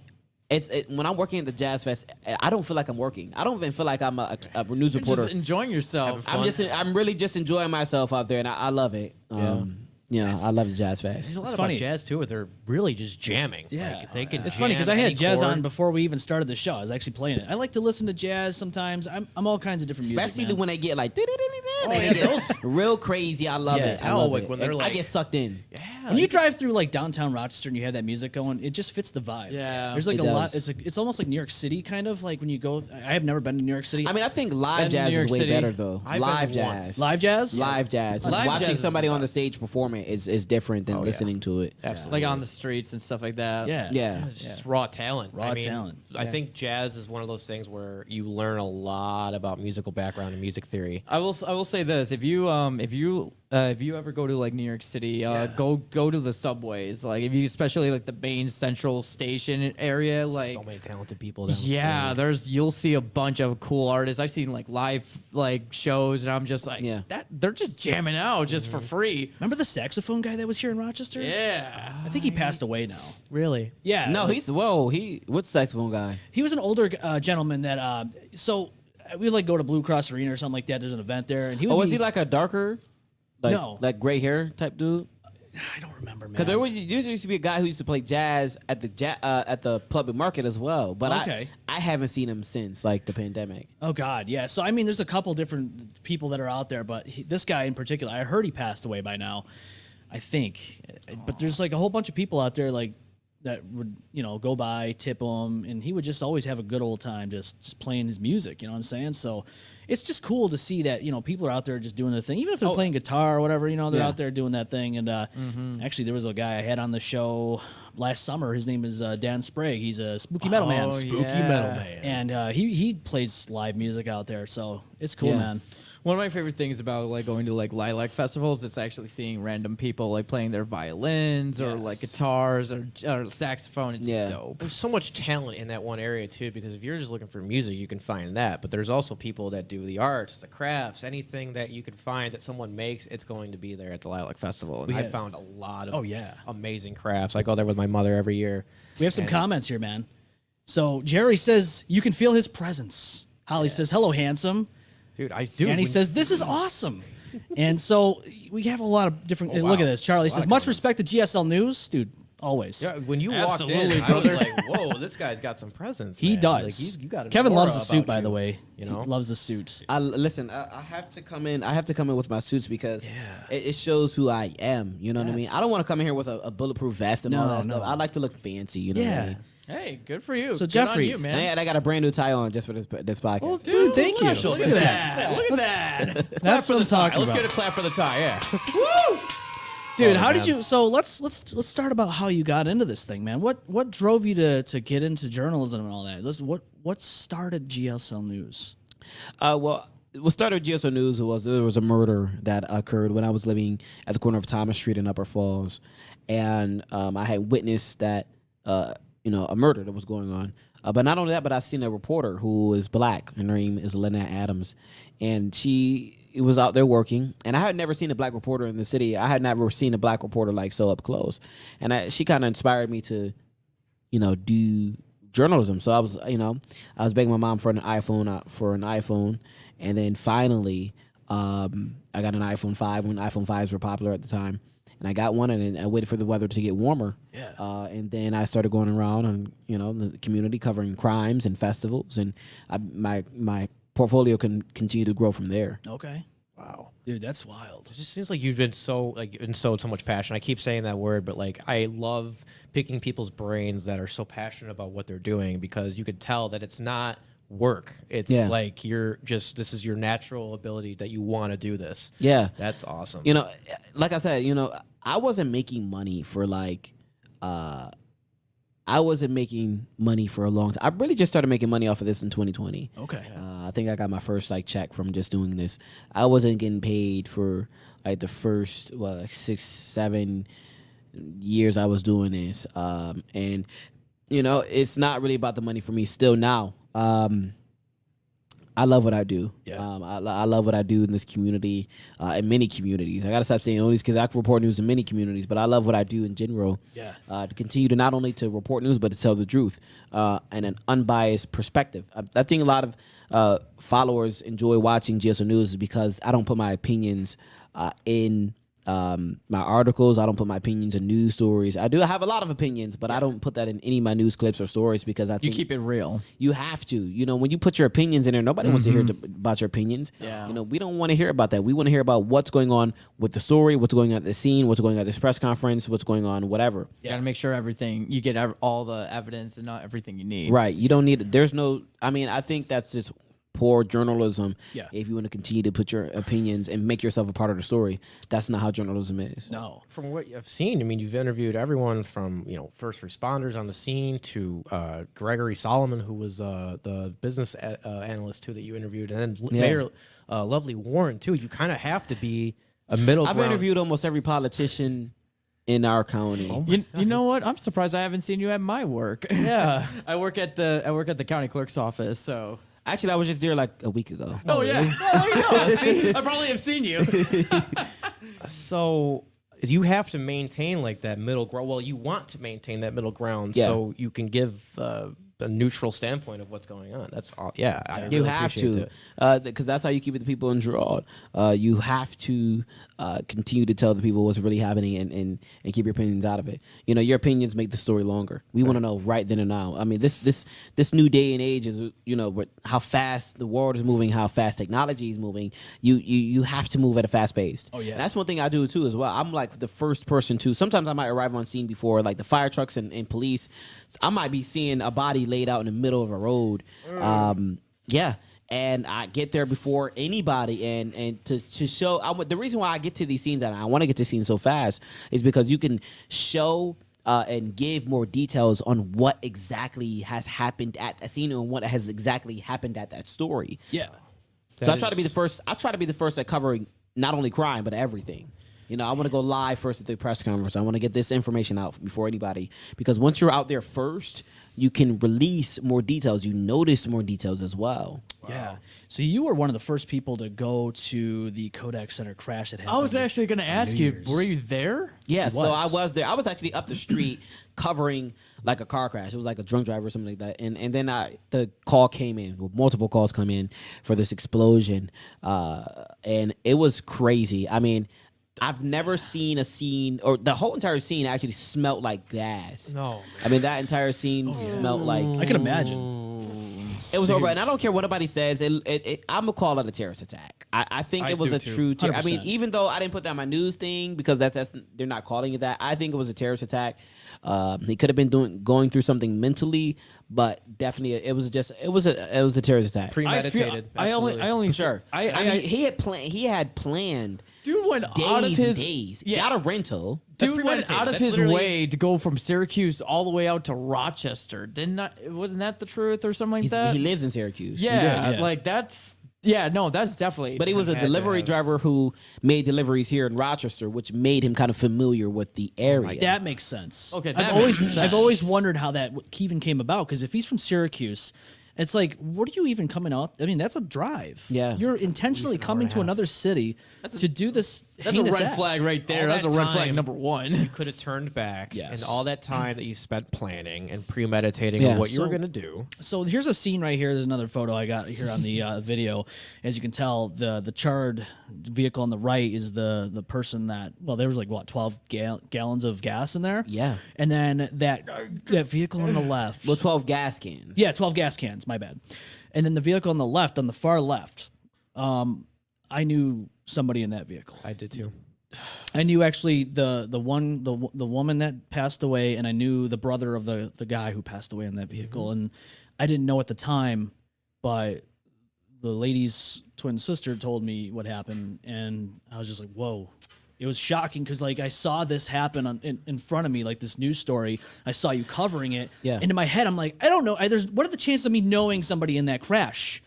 when I'm working at the Jazz Fest, I don't feel like I'm working. I don't even feel like I'm a news reporter. Just enjoying yourself. I'm really just enjoying myself out there, and I love it. I love the Jazz Fest. There's a lot It's about funny. jazz too, where they're really just jamming. Yeah. Like, they can. It's funny because I jam had any jazz chord. on before we even started the show. I was actually playing it. I like to listen to jazz sometimes. I'm all kinds of different music, Especially man. when they get like they get real crazy. I love it. I love like it. when they're And I like- get sucked in. Yeah. When you drive through like downtown Rochester and you have that music going, it just fits the vibe. Yeah. There's like It a lot. does. It's almost like New York City, kind of like when you go. I have never been to New York City. I mean, I think live Been to jazz New is York way City. better though. I've Live been jazz. once. live jazz. Live jazz. Just Live jazz watching is somebody the on the best. stage perform it is different than listening to it. Absolutely. Like on the streets and stuff like that. Yeah. Yeah. It's just raw talent. Raw talent. I think jazz is one of those things where you learn a lot about musical background and music theory. I will say this: if you ever go to like New York City, go to the subways. Like if you especially like the Bain Central Station area, like So many talented people. Down yeah, there. you'll see a bunch of cool artists. I've seen like live like shows, and I'm just like, that they're just jamming out just for free. Remember the saxophone guy that was here in Rochester? Yeah. I think he passed away now. Really? Yeah. No, what's the saxophone guy? He was an older gentleman that. So we like go to Blue Cross Arena or something like that. There's an event there, and he would Was be- he like a darker, No. like gray hair type dude? I don't remember, man. Because there used to be a guy who used to play jazz at the public market as well. But Okay. I haven't seen him since like the pandemic. Oh God, yeah. So I mean, there's a couple different people that are out there, but this guy in particular, I heard he passed away by now. I think, but there's like a whole bunch of people out there like that would go by, tip him, and he would just always have a good old time just playing his music. You know what I'm saying? So it's just cool to see that people are out there just doing their thing, even if they're playing guitar or whatever. They're Yeah. out there doing that thing. And actually, there was a guy I had on the show last summer. His name is Dan Sprague. He's a spooky metal man. Spooky metal man. And he plays live music out there, so it's cool, Yeah. man. One of my favorite things about like going to like Lilac festivals is actually seeing random people like playing their violins or like guitars or saxophone. It's Yeah. dope. There's so much talent in that one area too, because if you're just looking for music, you can find that. But there's also people that do the arts, the crafts, anything that you can find that someone makes, it's going to be there at the Lilac Festival. And I found a lot of amazing crafts. I go there with my mother every year. We have some comments here, man. So Jerry says you can feel his presence. Holly says, "Hello, handsome." Dude, I do. And he says, "This is awesome." And so we have a lot of different. Look at this. Charlie says, "Much respect to GSL News, dude. Always." Yeah, when you walked in, I was like, "Whoa, this guy's got some presence." He man. does. Like, you got Kevin loves aura the suit, about by you, the way. You know, He loves the suit. Listen, I have to come in. I have to come in with my suits because it shows who I am. You know what I mean? I don't want to come in here with a bulletproof vest and all that stuff. I like to look fancy. You know what I mean? Hey, good for you. So Good Geoffrey, on you, man. And I got a brand new tie on just for this podcast. Well, dude, thank you. Look at that. Look at that. That's what I'm talking Let's about. get a clap for the tie. Yeah. Dude, Oh, how did man. you? So let's start about how you got into this thing, man. What drove you to get into journalism and all that? What started GSL News? Well, what started GSL News was there was a murder that occurred when I was living at the corner of Thomas Street in Upper Falls, and I had witnessed that a murder that was going on. But not only that, but I seen a reporter who is black. Her name is Lynette Adams, and she was out there working. And I had never seen a black reporter in the city. I had never seen a black reporter like so up close, and she kind of inspired me to, do journalism. So I was begging my mom for an iPhone, and then finally, I got an iPhone 5 when iPhone 5s were popular at the time. And I got one, and then I waited for the weather to get warmer. Yeah. And then I started going around and the community covering crimes and festivals, and my portfolio can continue to grow from there. Okay. Wow, dude, that's wild. It just seems like you've been so much passion. I keep saying that word, but like I love picking people's brains that are so passionate about what they're doing, because you could tell that it's not work. It's like this is your natural ability that you want to do this. Yeah. That's awesome. Like I said, I wasn't making money for I wasn't making money for a long time. I really just started making money off of this in 2020. Okay. I think I got my first check from just doing this. I wasn't getting paid for the first 6-7 years I was doing this. And it's not really about the money for me still now. I love what I do. Yeah. I love what I do in this community, in many communities. I got to stop saying only because I can report news in many communities, but I love what I do in general. Yeah. To continue to not only to report news, but to tell the truth and an unbiased perspective. I think a lot of followers enjoy watching GSL News is because I don't put my opinions in my articles. I don't put my opinions in news stories. I have a lot of opinions, but I don't put that in any of my news clips or stories because I think You keep it real. you have to. When you put your opinions in there, nobody wants to hear about your opinions. Yeah. We don't want to hear about that. We want to hear about what's going on with the story, what's going on at the scene, what's going on at this press conference, what's going on, whatever. You got to make sure you get all the evidence and not everything you need. Right. You don't need. I think that's just poor journalism. Yeah. If you want to continue to put your opinions and make yourself a part of the story, that's not how journalism is. No. From what I've seen, I mean, you've interviewed everyone from first responders on the scene to Gregory Solomon, who was the business analyst too that you interviewed, and then Mayor Lovely Warren too. You kind of have to be a middle I've ground. interviewed almost every politician in our county. You know what? I'm surprised I haven't seen you at my work. Yeah. I work at the county clerk's office, so. Actually, I was just there like a week ago. Oh yeah. See, I probably have seen you. So you have to maintain like that middle ground. Well, you want to maintain that middle ground so you can give a neutral standpoint of what's going on. That's all. Yeah, I You really have appreciate to, because that's how you keep the people enthralled. You have to continue to tell the people what's really happening and keep your opinions out of it. Your opinions make the story longer. We want to know right then and now. I mean, this new day and age is how fast the world is moving, how fast technology is moving. You have to move at a fast pace. Oh yeah. And that's one thing I do too as well. I'm like the first person to. Sometimes I might arrive on scene before like the fire trucks and police. I might be seeing a body laid out in the middle of a road. And I get there before anybody, and to show the reason why I get to these scenes and I want to get to scenes so fast is because you can show and give more details on what exactly has happened at a scene and what has exactly happened at that story. Yeah. So I try to be the first. I try to be the first at covering not only crime but everything. I want to go live first at the press conference. I want to get this information out before anybody, because once you're out there first, you can release more details. You notice more details as well. Yeah. So you were one of the first people to go to the Kodak Center crash that happened. I was actually going to ask you, Year's. were you there? Yeah, so I was. was there. I was actually up the street covering like a car crash. It was like a drunk driver or something like that. And then the call came in, multiple calls come in for this explosion. And it was crazy. I mean, I've never seen a scene, or the whole entire scene actually smelled like gas. No, man. I mean, that entire scene smelled like... I can imagine. It was horrible, and I don't care what anybody says. I'm gonna call it a terrorist attack. I think it was do a too. true. I mean, 100%. even though I didn't put that on my news thing because that's they're not calling it that. I think it was a terrorist attack. He could have been going through something mentally, but definitely it was a terrorist attack. Premeditated. I only Sure. I mean, he had planned. Dude went Days out of and his days. Yeah. Got a rental. Dude went out of That's his literally- way to go from Syracuse all the way out to Rochester. Wasn't that the truth or something like that? He lives in Syracuse. yeah, did, yeah. like that's that's definitely. But he was a delivery driver who made deliveries here in Rochester, which made him kind of familiar with the area. That makes sense. Okay, I've that always makes I've always sense. wondered how that even came about, because if he's from Syracuse, it's like, what are you even coming out? I mean, that's a drive. Yeah. You're intentionally coming to another city to do this. That's a heinous red act. flag right there. All That's a that red flag time- number one. You could have turned back, Yes. and all that time that you spent planning and premeditating Yeah. on what you were So- going to do. So here's a scene right here. There's another photo I got here on the video. As you can tell, the charred vehicle on the right is the person that, well, there was like, what, 12 gallons of gas in there? Yeah. And then that vehicle on the left. Well, 12 gas cans. Yeah, 12 gas cans. My bad. And then the vehicle on the left, on the far left, I knew somebody in that vehicle. I did too. I knew actually the woman that passed away, and I knew the brother of the guy who passed away in that vehicle. And I didn't know at the time, but the lady's twin sister told me what happened, and I was just like, whoa. It was shocking because, like, I saw this happen in front of me, like this news story. I saw you covering it. Yeah. And in my head, I'm like, I don't know. What are the chances of me knowing somebody in that crash?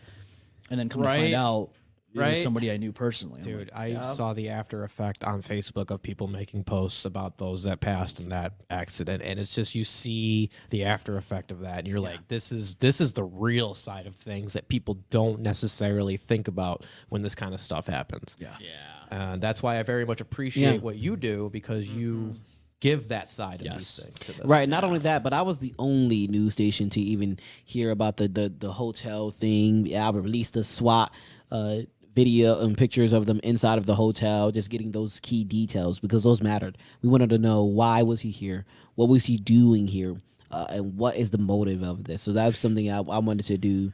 And then come to find Right. out it Right. was somebody I knew personally. I'm Dude, like, I saw the after effect on Facebook of people making posts about those that passed in that accident, and it's just, you see the after effect of that, and you're like, this is the real side of things that people don't necessarily think about when this kind of stuff happens. yeah. And that's why I very much appreciate Yeah. what you do, because you give that side of Yes. these things to this. Right. Not only that, but I was the only news station to even hear about the hotel thing. I released the SWAT video and pictures of them inside of the hotel, just getting those key details because those mattered. We wanted to know, why was he here? What was he doing here? And what is the motive of this? So that's something I wanted to do.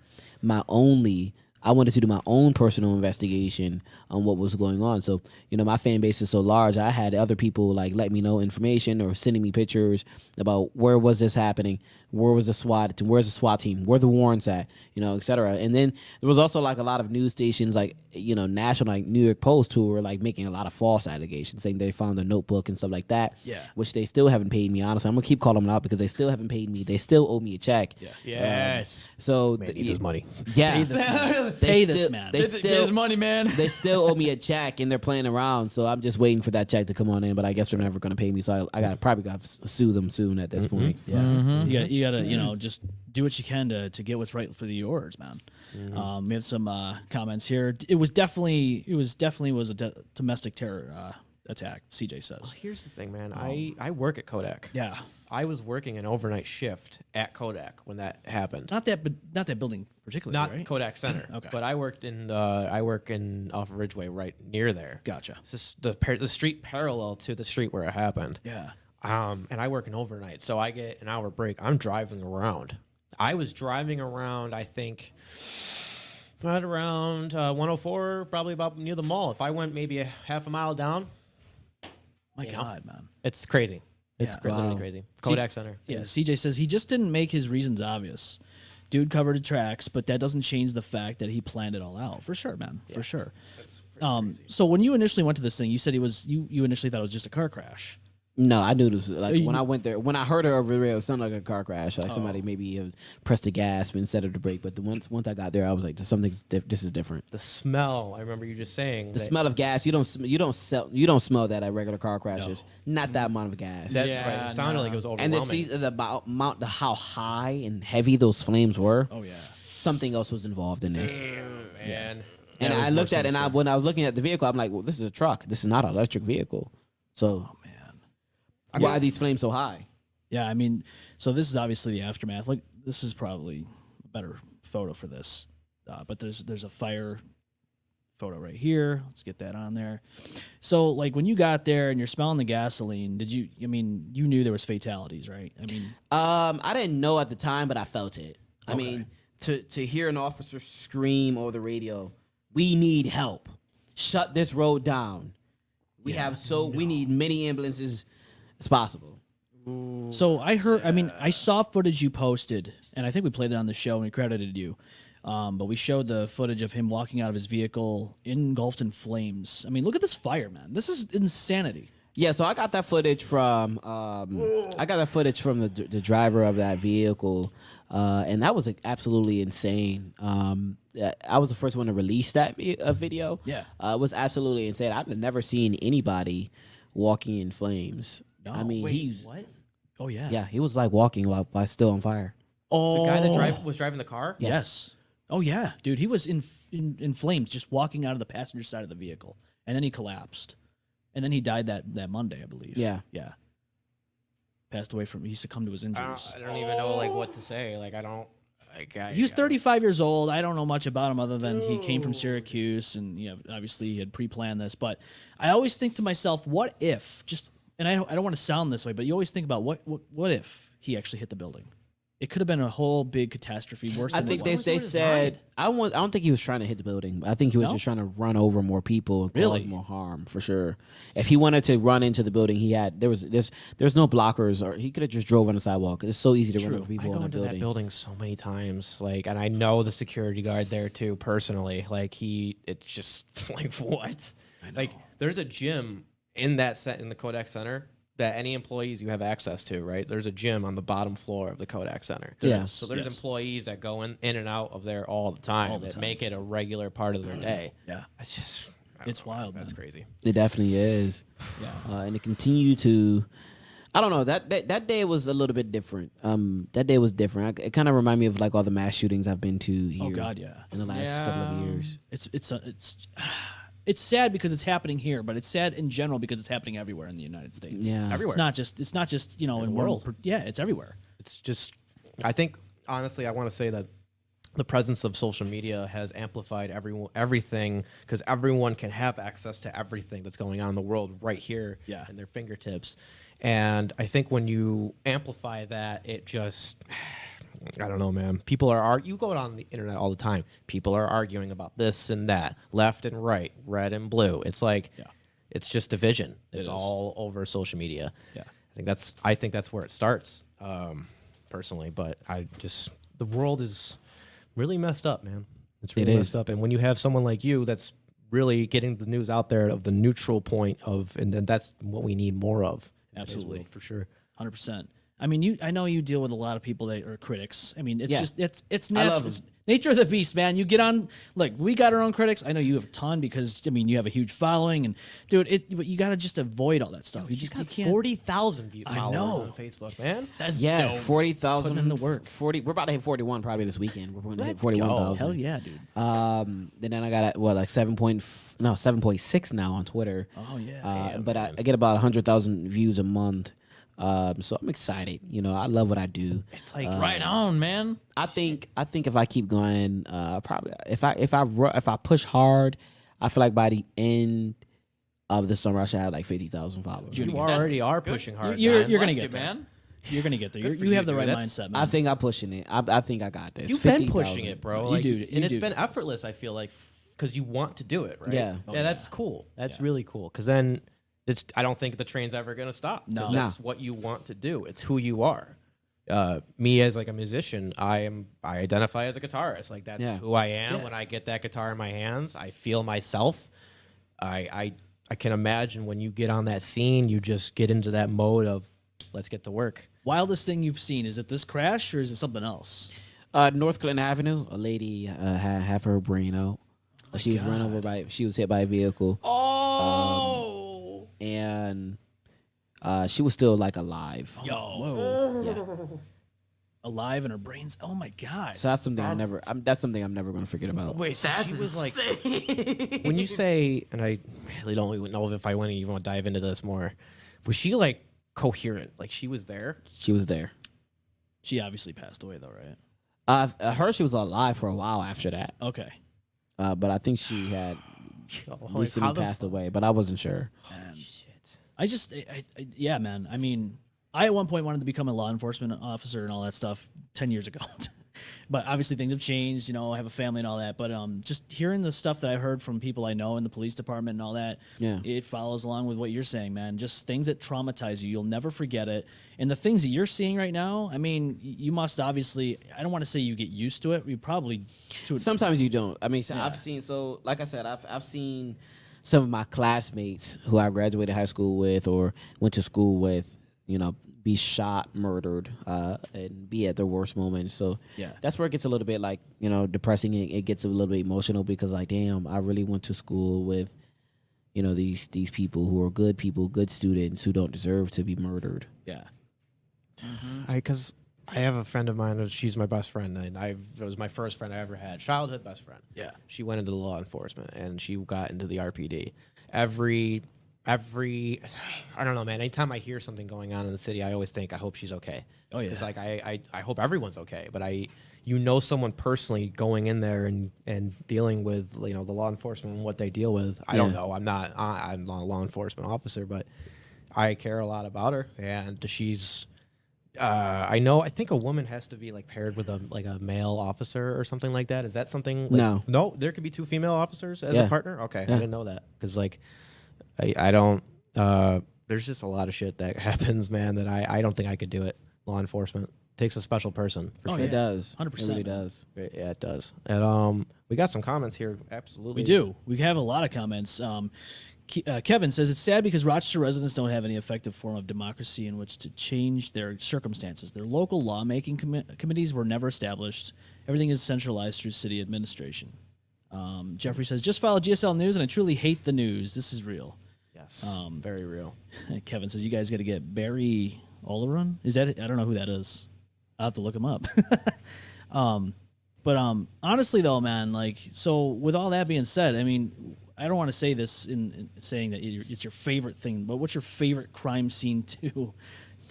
I wanted to do my own personal investigation on what was going on. So, my fan base is so large. I had other people like let me know information or sending me pictures about where was this happening, where was the SWAT, where's the SWAT team, where the warrants at, et cetera. And then there was also like a lot of news stations like, national, like New York Post, who were like making a lot of false allegations, saying they found a notebook and stuff like that. Yeah. Which they still haven't paid me. Honestly, I'm gonna keep calling them out because they still haven't paid me. They still owe me a check. Yeah. Yes. So Man needs his money. Yeah. Pay this man. They Pay this still- man. They Get still, his money, man. they still owe me a check, and they're playing around. So I'm just waiting for that check to come on in. But I guess they're never going to pay me. So I probably got to sue them soon at this point. Yeah, you gotta just do what you can to get what's right for the yours, man. We have some comments here. It was definitely a domestic terror attack. CJ says. Here's the thing, man. I work at Kodak. Yeah, I was working an overnight shift at Kodak when that happened. not that building particularly. Not right? Kodak Center. Okay. But I work in off of Ridgeway, right near there. Gotcha. It's just the street parallel to the street where it happened. Yeah. And I work an overnight, so I get an hour break. I'm driving around. I was driving around, I think, right around 104, probably about near the mall. If I went maybe a half a mile down, My You know? God, man. it's crazy. It's Yeah. literally Wow. crazy. Kodak Center. Yeah, CJ says he just didn't make his reasons obvious. Dude covered the tracks, but that doesn't change the fact that he planned it all out. For sure, man. For sure. So when you initially went to this thing, you said you initially thought it was just a car crash. No, I knew this. Like when I went there, when I heard her over the radio, it sounded like a car crash. Like somebody maybe pressed the gas instead of the brake. But once I got there, I was like, this is different. The smell. I remember you just saying The smell of gas. You don't smell that at regular car crashes. Not that amount of gas. That's right. It sounded like it was And overwhelming. the amount, how high and heavy those flames were. Oh yeah. Something else was involved in this. Man. And I looked at it, and when I was looking at the vehicle, I'm like, well, this is a truck. This is not an electric vehicle. So, why are these flames so high? Yeah, I mean, so this is obviously the aftermath. Like, this is probably a better photo for this. But there's a fire photo right here. Let's get that on there. So, like, when you got there and you're smelling the gasoline, you knew there was fatalities, right? I mean, I didn't know at the time, but I felt it. I mean, to hear an officer scream over the radio, "We need help. Shut this road down. We need many ambulances as possible." so I saw footage you posted, and I think we played it on the show and we credited you. But we showed the footage of him walking out of his vehicle engulfed in flames. I mean, look at this fire, man. This is insanity. Yeah, so I got that footage from the driver of that vehicle, and that was absolutely insane. I was the first one to release that video. Yeah. It was absolutely insane. I've never seen anybody walking in flames. No. I mean, he's What? Oh yeah. yeah, he was like walking while still on fire. The guy that was driving the car? Yes. Oh yeah, dude. He was in flames, just walking out of the passenger side of the vehicle, and then he collapsed, and then he died that Monday, I believe. Yeah. Yeah. Passed away he succumbed to his injuries. I don't even know like what to say. Like I don't. He was 35 years old. I don't know much about him other than he came from Syracuse, and obviously he had pre-planned this. But I always think to myself, what if? And I don't want to sound this way, but you always think about what if he actually hit the building? It could have been a whole big catastrophe. Worse. I than think this they was. said I don't think he was trying to hit the building. I think he was just trying to run over more people and Really? cause more harm for sure. If he wanted to run into the building, there's no blockers, or he could have just drove on the sidewalk. It's so easy to run over I people go in a into building. that building so many times, like, and I know the security guard there too personally. Like it's just like what? Like there's a gym in the Kodak Center that any employees you have access to, right? There's a gym on the bottom floor of the Kodak Center. Yeah. So there's employees that go in and out of there all the time that make it a regular part of their day. Yeah. It's just It's wild, man. That's crazy. It definitely is. Yeah. And it continued to. I don't know. That day was a little bit different. That day was different. It kind of reminded me of like all the mass shootings I've been to here. Oh God, yeah. In the last couple of years. It's sad because it's happening here, but it's sad in general because it's happening everywhere in the United States. Yeah. It's not just in the world. Yeah, it's everywhere. It's just, I think, honestly, I want to say that the presence of social media has amplified everything because everyone can have access to everything that's going on in the world right here in their fingertips. And I think when you amplify that, it just, I don't know, man. People you go on the internet all the time. People are arguing about this and that, left and right, red and blue. It's like, it's just division. It's all over social media. Yeah. I think that's where it starts, personally. But the world is really messed up, man. It's really messed up. And when you have someone like you that's really getting the news out there of the neutral point and that's what we need more of. Absolutely. For sure. 100%. I mean, I know you deal with a lot of people that are critics. I mean, it's just it's I love natural. It's nature of the beast, man. You get on, like, we got our own critics. I know you have a ton because you have a huge following, and dude, you got to just avoid all that stuff. You can't. 40,000 followers know. on Facebook, man. That's 40,000 Putting in the work. 40. We're about to hit 41 probably this weekend. We're going to hit 41,000. Hell yeah, dude. And then I got 7.6 now on Twitter. Oh yeah. But I get about 100,000 views a month. So I'm excited. I love what I do. It's like Right on, man. I think if I keep going, probably if I push hard, I feel like by the end of the summer I should have like 50,000 followers. you already are pushing hard. You're man. gonna Bless get you, there, man. You're gonna get there. Good for You have the dude. right That's- mindset, man. I think I'm pushing it. I think I got this. You've been 50,000. pushing it, bro. You Like, do. and it's do. been effortless. I feel like because you want to do it, right? Yeah. Yeah, that's cool. That's really cool. Because then I don't think the train's ever gonna stop. 'Cause No. that's what you want to do. It's who you are. Me as like a musician, I identify as a guitarist. Like that's who I am. When I get that guitar in my hands, I feel myself. I I can imagine when you get on that scene, you just get into that mode of let's get to work. Wildest thing you've seen, is it this crash or is it something else? North Clinton Avenue, a lady had half her brain out. She was run over by. She was hit by a vehicle. Oh. And she was still like alive. Whoa. Yeah. Alive in her brains. Oh my god. So that's something that's something I'm never gonna forget about. Wait, so she was like, when you say, and I really don't even know if I want to even dive into this more, was she like coherent? Like she was there? She was there. She obviously passed away though, right? I heard she was alive for a while after that. Okay. But I think she had Like, recently passed away, but I wasn't sure. Shit. Yeah, man. I mean, I at one point wanted to become a law enforcement officer and all that stuff 10 years ago. But obviously things have changed, you know, I have a family and all that. But just hearing the stuff that I heard from people I know in the police department and all that, it follows along with what you're saying, man. Just things that traumatize you. You'll never forget it. And the things that you're seeing right now, I mean, you must obviously, I don't want to say you get used to it. You probably Sometimes you don't. I mean, I've seen, like I said, I've seen some of my classmates who I graduated high school with or went to school with, you know, be shot, murdered, and be at their worst moment. So that's where it gets a little bit like, you know, depressing. It gets a little bit emotional because like, damn, I really went to school with, you know, these people who are good people, good students who don't deserve to be murdered. Yeah. Because I have a friend of mine, she's my best friend, and it was my first friend I ever had, childhood best friend. Yeah. She went into the law enforcement, and she got into the RPD. Every I don't know, man. Anytime I hear something going on in the city, I always think, I hope she's okay. Oh yeah. It's like I hope everyone's okay, but you know someone personally going in there and dealing with, you know, the law enforcement and what they deal with. I don't know. I'm not a law enforcement officer, but I care a lot about her, and she's. I think a woman has to be like paired with a male officer or something like that. Is that something? Like, no. There could be 2 female officers as a partner. Okay, I didn't know that because like. I don't. There's just a lot of shit that happens, man. That I don't think I could do it. Law enforcement takes a special person. For sure. It does. 100%. It really does. Yeah, it does. And we got some comments here. Absolutely, we do. We have a lot of comments. Kevin says it's sad because Rochester residents don't have any effective form of democracy in which to change their circumstances. Their local lawmaking committees were never established. Everything is centralized through city administration. Jeffrey says, just follow GSL News, and I truly hate the news. This is real. Yes, very real. Kevin says, you guys got to get Barry Oleron. Is that? I don't know who that is. I'll have to look him up. But honestly, though, man, like, so with all that being said, I mean, I don't want to say this in saying that it's your favorite thing, but what's your favorite crime scene to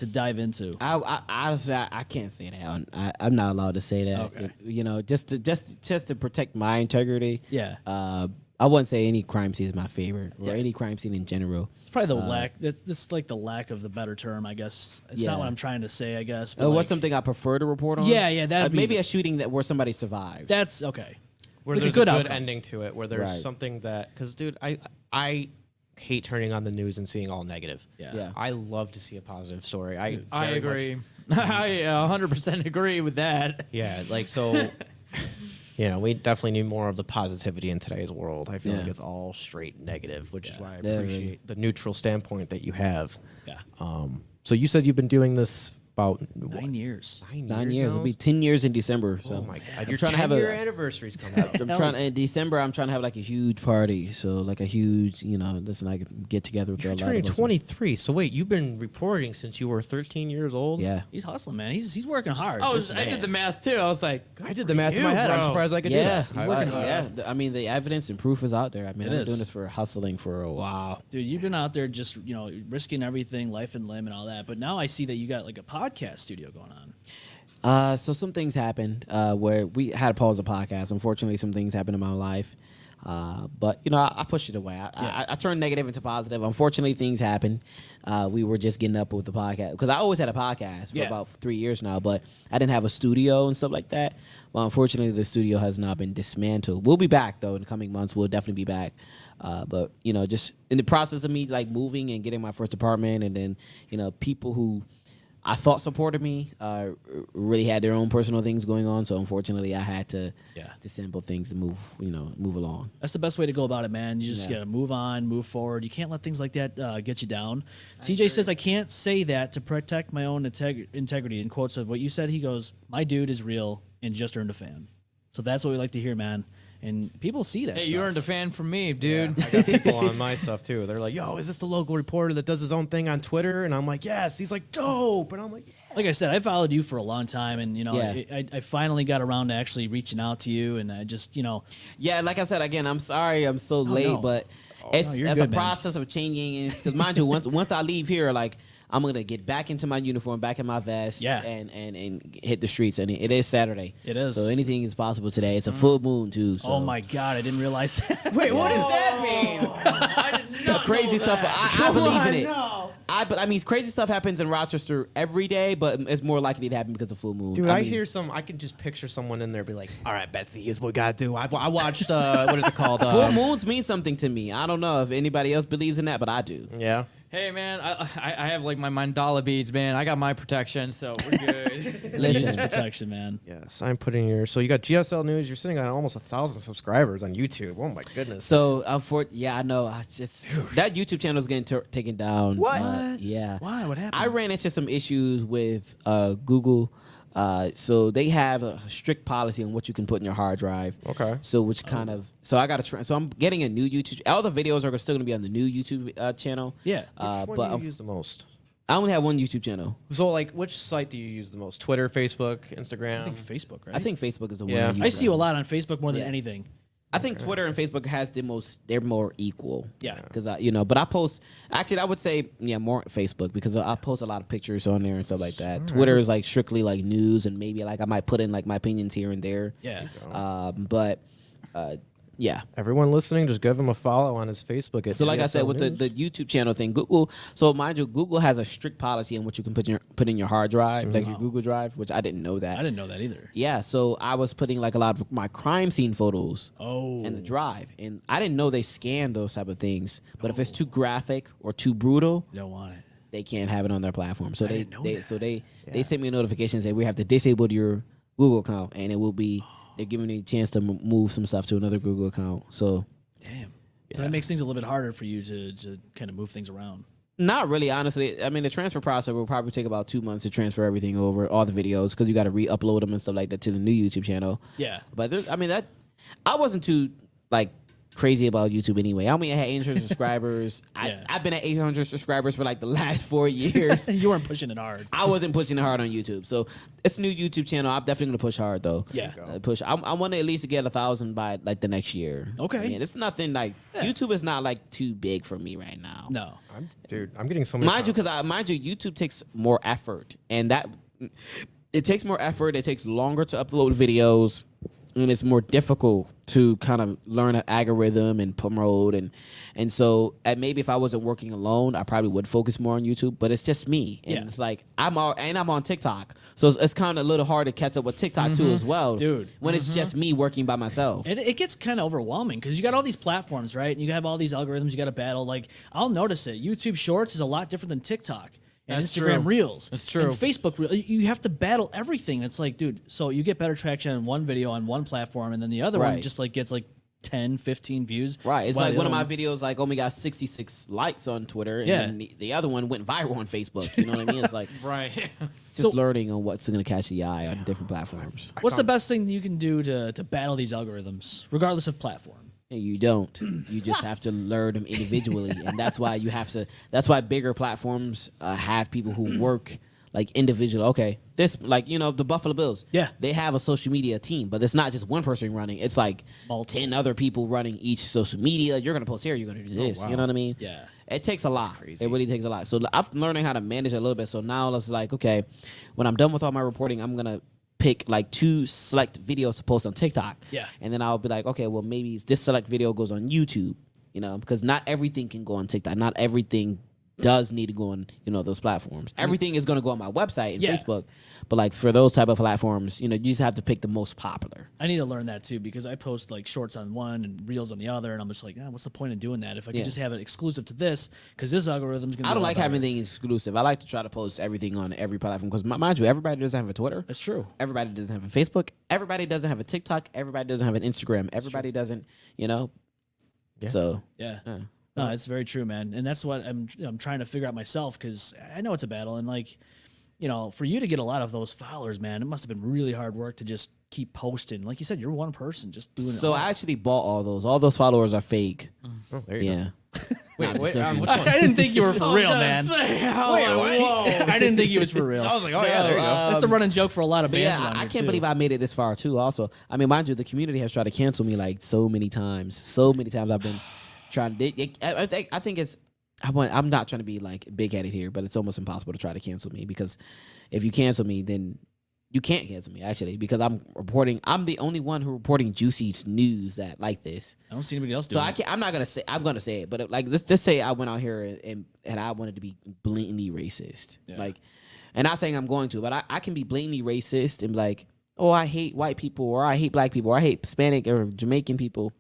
dive into? I honestly I can't say that. I'm not allowed to say that. Okay. You know, just to protect my integrity. Yeah. I wouldn't say any crime scene is my favorite or any crime scene in general. It's probably the lack. That's like the lack of the better term, I guess. It's not what I'm trying to say, I guess. But what's something I prefer to report on? Yeah, that maybe a shooting where somebody survived. That's okay. Where Like there's a good good outcome. ending to it, where there's something that, because dude, I hate turning on the news and seeing all negative. Yeah. I love to see a positive story. I very agree. much- I 100% agree with that. Yeah, like so. You know, we definitely need more of the positivity in today's world. I feel like it's all straight negative, which is why I appreciate the neutral standpoint that you have. Yeah. So you said you've been doing this about 9 years. 9 years. now? It'll be 10 years in December. So Oh my god! Your trying to have 10-year anniversary's coming up. I'm trying in December. I'm trying to have like a huge party. So like a huge, you know, listen, I can get together with You're a lot turning of us. 23. So wait, you've been reporting since you were 13 years old? Yeah. He's hustling, man. He's working hard. I did the math too. I was like, I did the math in my head. I'm surprised I could do Yeah, that. I mean, the evidence and proof is out there. I mean, It I've been is. doing this for hustling for a while. Dude, you've been out there just, you know, risking everything, life and limb and all that. But now I see that you got like a podcast studio going on. So some things happened where we had to pause the podcast. Unfortunately, some things happened in my life. But, you know, I pushed it away. I turned negative into positive. Unfortunately, things happened. We were just getting up with the podcast. Because I always had a podcast for about 3 years now. But I didn't have a studio and stuff like that. Well, unfortunately, the studio has not been dismantled. We'll be back, though, in the coming months. We'll definitely be back. But, you know, just in the process of me, like, moving and getting my first apartment and then, you know, people who I thought supported me really had their own personal things going on. So unfortunately, I had to dissemble things and move along. That's the best way to go about it, man. You just Yeah. gotta move on, move forward. You can't let things like that get you down. CJ says, I can't say that to protect my own integrity. In quotes of what you said, he goes, my dude is real and just earned a fan. So that's what we like to hear, man. And people see that Hey, stuff. you earned a fan from me, dude. I got people on my stuff too. They're like, "Yo, is this the local reporter that does his own thing on Twitter?" And I'm like, "Yes." He's like, "Dope," and I'm like, "Yeah." Like I said, I followed you for a long time, and Yeah. I finally got around to actually reaching out to you, and I just Yeah, like I said again, I'm sorry I'm so late, no. but No, it's you're a good, man. process of changing. Because mind you, once I leave here, like I'm gonna get back into my uniform, back in my vest, Yeah. and hit the streets. And it is Saturday. It is. So anything is possible today. It's a full moon too. So. oh my god, I didn't realize that. Wait, what does that mean? I did not Crazy know stuff. that. I believe in it. But I mean, crazy stuff happens in Rochester every day, but it's more likely to happen because of full moon. Dude, I I mean, hear I can just picture someone in there be like, "All right, Betsy, here's what we gotta do." I watched what is it called? full moons mean something to me. I don't know if anybody else believes in that, but I do. Yeah. Hey, man, I have like my mandala beads, man. I got my protection, so we're good. Religious protection, man. Yes, I'm putting your. So you got GSL News. You're sitting on almost 1,000 subscribers on YouTube. Oh my goodness. So I know. I just that YouTube channel is getting taken down. What? Yeah. Why? What happened? I ran into some issues with Google. So they have a strict policy on what you can put in your hard drive. Okay. So which kind of I got to so I'm getting a new YouTube. All the videos are still going to be on the new YouTube channel. Yeah. Which one but do you use the most? I only have one YouTube channel. So like, which site do you use the most? Twitter, Facebook, Instagram? I think Facebook, right? I think Facebook is the Yeah. one. I see you a lot on Facebook more than Yeah. anything. I think Twitter and Facebook has they're more equal. Yeah. Because but I post, actually I would say, more Facebook because I post a lot of pictures on there and stuff like that. Twitter is like strictly like news and maybe like I might put in like my opinions here and there. Yeah. Yeah. Everyone listening, just give him a follow on his Facebook. At So like I said, GSL with News. the YouTube channel thing, Google. So mind you, Google has a strict policy on what you can put in your hard drive, like your Google Drive, which I didn't know that. I didn't know that either. Yeah, so I was putting like a lot of my crime scene photos in the drive, and I didn't know they scanned those type of things. But if it's too graphic or too brutal, You don't want it. they can't have it on their platform. So didn't know that. they sent me a notification saying we have to disable your Google account, and it will be they're giving me a chance to move some stuff to another Google account. So Damn. So that makes things a little bit harder for you to kind of move things around. not really, honestly. I mean, the transfer process will probably take about 2 months to transfer everything over, all the videos, because you got to re-upload them and stuff like that to the new YouTube channel. Yeah. But I wasn't too like crazy about YouTube anyway. I mean, I had 800 subscribers. Yeah. I've been at 800 subscribers for like the last 4 years. You weren't pushing it hard. I wasn't pushing it hard on YouTube, so it's a new YouTube channel. I'm definitely gonna push hard though. Yeah. I want to at least get 1,000 by like the next year. Okay. I mean, it's nothing like YouTube is not like too big for me right now. No. I'm getting so many. Mind you, YouTube takes more effort, and it takes more effort. It takes longer to upload videos, and it's more difficult to kind of learn an algorithm and promote, and so maybe if I wasn't working alone, I probably would focus more on YouTube. But it's just me, and it's like I'm on TikTok, so it's kind of a little hard to catch up with TikTok too as well, Dude. When it's just me working by myself. It gets kind of overwhelming because you got all these platforms, right? And you have all these algorithms you got to battle. Like, I'll notice it. YouTube Shorts is a lot different than TikTok. And That's Instagram true. Reels. That's true. And Facebook, you have to battle everything. It's like, dude, so you get better traction on one video on one platform, and then the other one Right. just like gets like 10, 15 views. Right. It's while like the one of other my videos like only got 66 likes on Twitter, and Yeah. then the other one went viral on Facebook. You know what I mean? It's like Right. just learning on what's going to catch the eye on different platforms. What's the best thing you can do to battle these algorithms, regardless of platform? And you don't. You just have to learn them individually, and that's why you have to. That's why bigger platforms have people who work like individual. Okay, this like the Buffalo Bills. Yeah. they have a social media team, but it's not just one person running. It's like Multiple. 10 other people running each social media. You're gonna post here. You're gonna do this. wow. You know what I mean? Yeah. It takes a lot. It really takes a lot. So I'm learning how to manage it a little bit. So now it's like, okay, when I'm done with all my reporting, I'm gonna pick like 2 select videos to post on TikTok. Yeah. And then I'll be like, okay, well maybe this select video goes on YouTube, because not everything can go on TikTok. Not everything does need to go on, those platforms. Everything is going to go on my website and Yeah. Facebook, but like for those type of platforms, you just have to pick the most popular. I need to learn that too because I post like shorts on one and reels on the other, and I'm just like, what's the point of doing that if I can just have it exclusive to this? Because this algorithm's gonna. I don't like having things exclusive. I like to try to post everything on every platform because, mind you, everybody doesn't have a Twitter. That's true. Everybody doesn't have a Facebook. Everybody doesn't have a TikTok. Everybody doesn't have an Instagram. Everybody doesn't, So Yeah. No, it's very true, man, and that's what I'm trying to figure out myself because I know it's a battle, and like, for you to get a lot of those followers, man, it must have been really hard work to just keep posting. Like you said, you're one person just doing it. So I actually bought all those. All those followers are fake. Oh, there you go. Wait, Which one? I didn't think you were for real, man. I didn't think he was for real. I was like, oh yeah, there you go. That's a running joke for a lot of bands. Yeah, around I here, can't too. believe I made it this far too. Also, I mean, mind you, the community has tried to cancel me like so many times. So many times I've been trying. I think it's. I'm not trying to be like big headed here, but it's almost impossible to try to cancel me because if you cancel me, then you can't cancel me actually because I'm the only one who reporting juicy news that like this. I don't see anybody else So doing I it. can't. I'm not gonna say. I'm gonna say it, but like let's just say I went out here and I wanted to be blatantly racist, and not saying I'm going to, but I can be blatantly racist and be like, oh, I hate white people or I hate black people or I hate Hispanic or Jamaican people.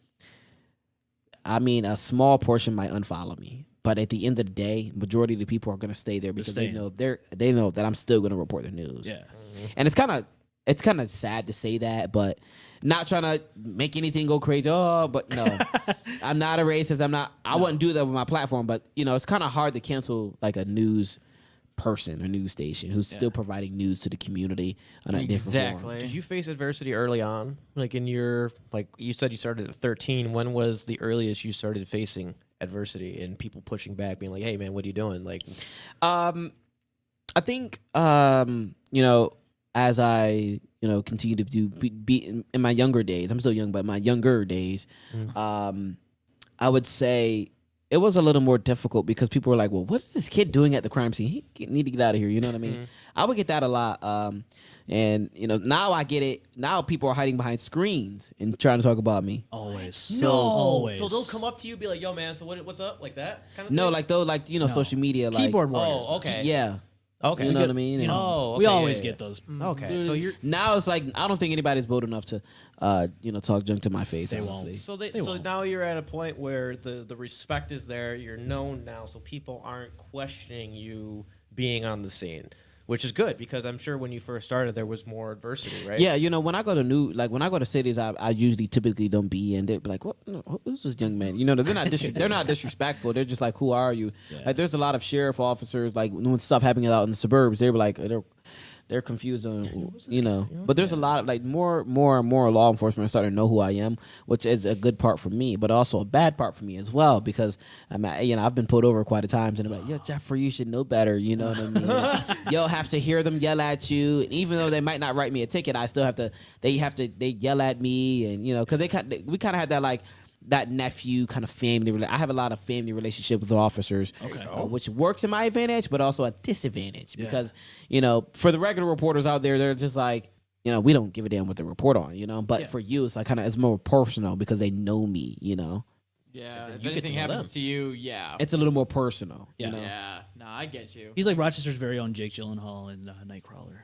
I mean, a small portion might unfollow me, but at the end of the day, majority of the people are gonna stay there because they know that I'm still gonna report the news. Yeah. And it's kind of sad to say that, but not trying to make anything go crazy. Oh, but no, I'm not a racist. I wouldn't do that with my platform, but it's kind of hard to cancel like a news person or news station who's still providing news to the community on a different form. Did you face adversity early on? Like in your, like you said you started at 13. When was the earliest you started facing adversity and people pushing back, being like, hey man, what are you doing? Like, I think, as I, continue to be in my younger days, I'm still young, but my younger days, I would say it was a little more difficult because people were like, well, what is this kid doing at the crime scene? He need to get out of here. You know what I mean? I would get that a lot. And, now I get it. Now people are hiding behind screens and trying to talk about me. Always. always. So they'll come up to you, be like, yo man, so what's up? Like that kind of No, thing? like though, like, social media. Like, Keyboard warriors. Oh, okay. Yeah. Okay. You know what I mean? Oh, we okay, always yeah, get yeah. those. Okay. Dude, So you're Now it's like I don't think anybody's bold enough to, talk junk to my face. They honestly. won't. so now you're at a point where the respect is there. You're known now, so people aren't questioning you being on the scene, which is good because I'm sure when you first started there was more adversity, right? Yeah, when I go to cities, I usually typically don't be in. They're like, "What? No, who's this young man?" They're not they're not disrespectful. They're just like, "Who are you?" Like, there's a lot of sheriff officers like when stuff happening out in the suburbs. They were like, they're confused on, But there's a lot of like more and more law enforcement are starting to know who I am, which is a good part for me, but also a bad part for me as well because I've been pulled over quite a times and I'm like, yo, Jeffrey, you should know better. You know what I mean? You'll have to hear them yell at you, and even though they might not write me a ticket, I still have to. They yell at me, and because we kind of had that like. That nephew kind of family. I have a lot of family relationship with officers, which works in my advantage, but also a disadvantage because, for the regular reporters out there, they're just like, we don't give a damn what they report on, But for you, it's like it's more personal because they know me, Yeah, if you get to anything know happens them. to you, yeah. It's a little more personal. Yeah, no, I get you. He's like Rochester's very own Jake Gyllenhaal in Nightcrawler.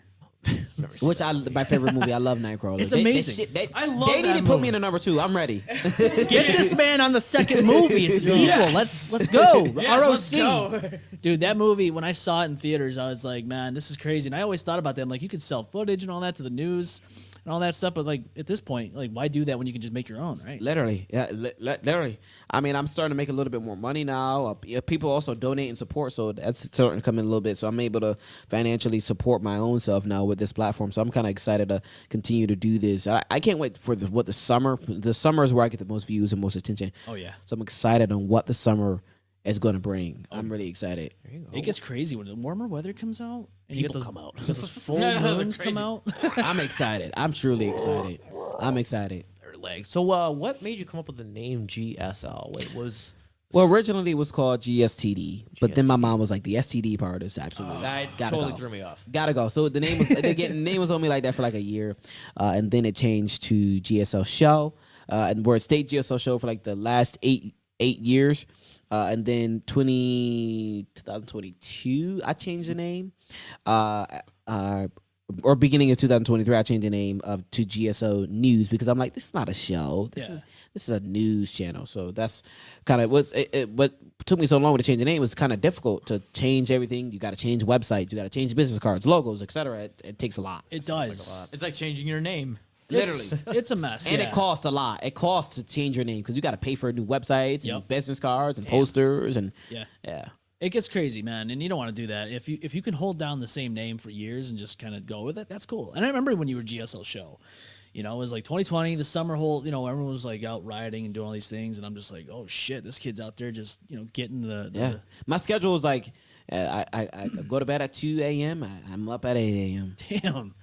Which my favorite movie. I love Nightcrawler. It's amazing. I love They need that to put movie. me in a number 2. I'm ready. Get this man on the second movie. It's a sequel. Let's go. Yes, ROC. let's go. Dude, that movie, when I saw it in theaters, I was like, man, this is crazy. And I always thought about that. I'm like, you could sell footage and all that to the news and all that stuff. But like at this point, like, why do that when you can just make your own, right? Literally, yeah, literally. I mean, I'm starting to make a little bit more money now. People also donate and support, so that's starting to come in a little bit. So I'm able to financially support my own self now with this platform. So I'm kind of excited to continue to do this. I can't wait for the summer. The summer is where I get the most views and most attention. Oh, yeah. So I'm excited on what the summer is going to bring. I'm really excited. It gets crazy when the warmer weather comes out and you get those, come out. those full moons come out. I'm excited. I'm truly excited. I'm excited. Their legs. So what made you come up with the name GSL? Well, originally it was called GSTD, but then my mom was like, the STD part is absolutely that gotta totally go. threw me off. Gotta go. So the name was the name was on me like that for like a year, and then it changed to GSL Show, and where it stayed GSL Show for like the last 8 8 years. And then 2022, I changed the name. Or beginning of 2023, I changed the name to GSL News because I'm like, this is not a show. This is a news channel. So that's kind of what took me so long to change the name. It was kind of difficult to change everything. You got to change websites. You got to change business cards, logos, etc. It takes a lot. It does. It's like changing your name. Literally. It's a mess. And it costs a lot. It costs to change your name because you got to pay for new websites and business cards and posters and yeah. It gets crazy, man, and you don't want to do that. If you can hold down the same name for years and just kind of go with it, that's cool. And I remember when you were GSL show, it was like 2020, the summer whole, everyone was like out riding and doing all these things, and I'm just like, oh shit, this kid's out there just getting the My schedule is like I go to bed at 2 a.m. I'm up at 8 a.m. Damn.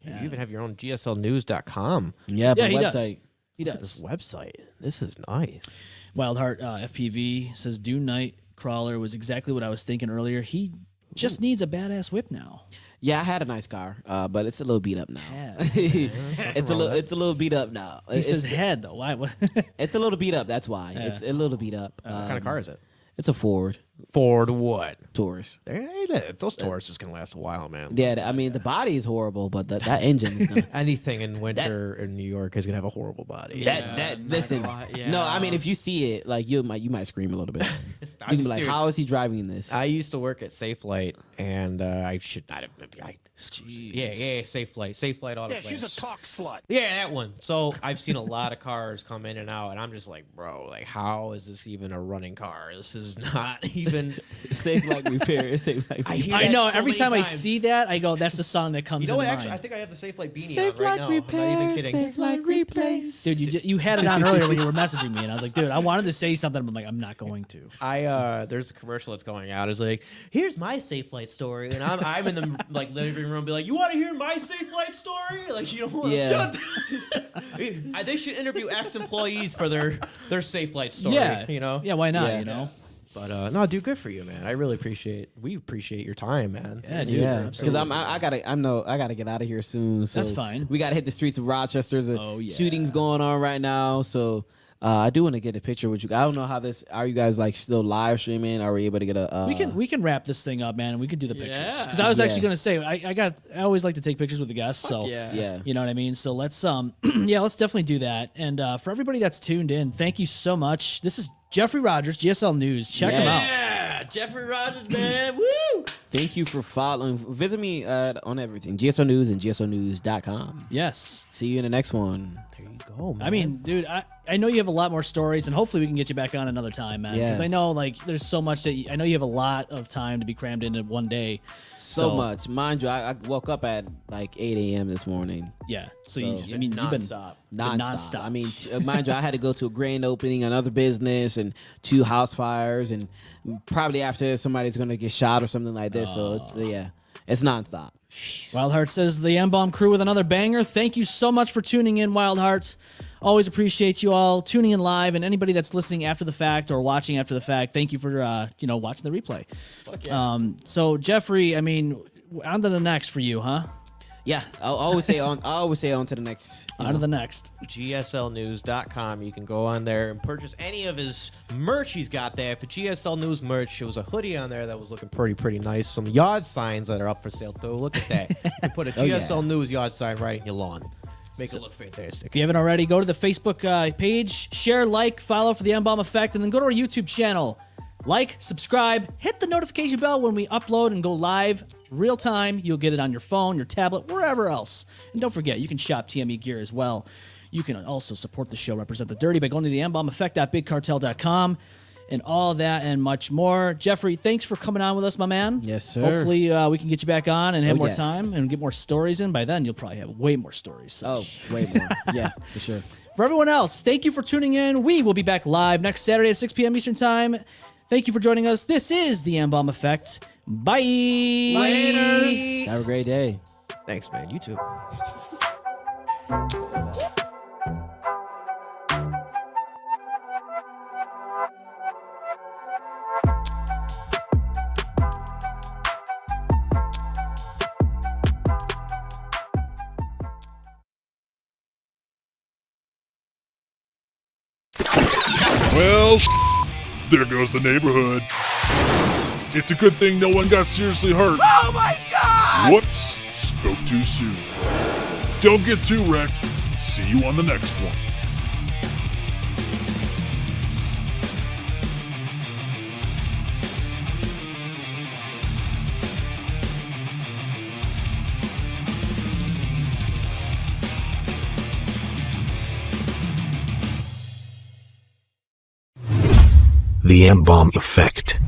You even have your own GSLnews.com. Yeah, he website. does. He does. This website. This is nice. Wildheart FPV says Dune Night Crawler was exactly what I was thinking earlier. He just needs a badass whip now. Yeah, I had a nice car, but it's a little beat up now. Yeah. It's a little beat up now. He says head though. Why? What? It's a little beat up. That's why it's a little beat up. What kind of car is it? It's a Ford Ford what? Taurus. Those Tauruses can last a while, man. Yeah, I mean the body is horrible, but that engine is gonna. Anything in winter in New York is gonna have a horrible body. Listen. No, I mean if you see it, like you might scream a little bit. You can be like, how is he driving this? I used to work at Safe Flight, and I should not have. Yeah, Safe Flight Auto. Yeah, she's a talk slut. Yeah, that one. So I've seen a lot of cars come in and out, and I'm just like, bro, like, how is this even a running car? This is not even. Safe like repair. Safe like repair. I know. Every time I see that, I go, "That's the song that comes." You know in what? mind. Actually, I think I have the Safe Flight beanie on right now. Repair, I'm not even kidding. Safe like replace. Dude, you had it on earlier when you were messaging me, and I was like, dude, I wanted to say something, but I'm like, I'm not going to. There's a commercial that's going out. It's like, here's my Safe Flight story, and I'm in the like living room, be like, you want to hear my Safe Flight story? Like, you don't want to shut. They should interview ex-employees for their Safe Flight story. Yeah, Yeah, why not? Yeah. But no, dude, good for you, man. I really appreciate your time, man. Yeah, dude. Yeah, absolutely. because I gotta get out of here soon. So That's fine. We gotta hit the streets of Rochester. There's yeah. shootings going on right now. So I do want to get a picture with you. I don't know how this. Are you guys like still live streaming? Are we able to get a? We can wrap this thing up, man, and we could do the pictures. Yeah. Because I was actually gonna say I always like to take pictures with the guests. So Yeah. you know what I mean. So let's let's definitely do that. And for everybody that's tuned in, thank you so much. This is Geoffery Rogers, GSL News. Check him out. Yeah, Geoffery Rogers, man. Woo! Thank you for following. Visit me on everything. GSL News and GSLnews.com. Yes. See you in the next one. There you go, man. I mean, dude, I know you have a lot more stories, and hopefully we can get you back on another time, man. Because I Yes. know like there's so much that I know you have a lot of time to be crammed into one day. So much. Mind you, I woke up at like 8 a.m. this morning. Yeah. So, So, you've been nonstop. Nonstop. I mean, mind you, I had to go to a grand opening, another business, and 2 house fires, and probably after somebody's gonna get shot or something like this. So it's nonstop. Wildheart says the M-Balm crew with another banger. Thank you so much for tuning in, Wildhearts. Always appreciate you all tuning in live, and anybody that's listening after the fact or watching after the fact. Thank you for watching the replay. So Geoffery, I mean, on to the next for you, huh? Yeah, I always say on. I always say on to the next. On to the next. GSLnews.com. You can go on there and purchase any of his merch he's got there. For GSL News merch, there was a hoodie on there that was looking pretty nice. Some yard signs that are up for sale, too. Look at that. You can put a GSL News yard sign right in your lawn. Make it look fantastic. If you haven't already, go to the Facebook page, share, like, follow for the M-Balm Effect, and then go to our YouTube channel. Like, subscribe, hit the notification bell when we upload and go live real time. You'll get it on your phone, your tablet, wherever else. And don't forget, you can shop TME gear as well. You can also support the show, represent the dirty by going to the mbalmeffect.bigcartel.com and all that and much more. Geoffery, thanks for coming on with us, my man. Yes, sir. Hopefully we can get you back on and have more yes. time and get more stories in. By then, you'll probably have way more stories. So. Oh, way more. Yeah, for sure. For everyone else, thank you for tuning in. We will be back live next Saturday at 6 p.m. Eastern Time. Thank you for joining us. This is the M-Balm Effect. Bye. Laters. Have a great day. Thanks, man. You too. Well, There goes the neighborhood. It's a good thing no one got seriously hurt. Oh my God! Whoops, spoke too soon. Don't get too wrecked. See you on the next one. The M-Balm Effect.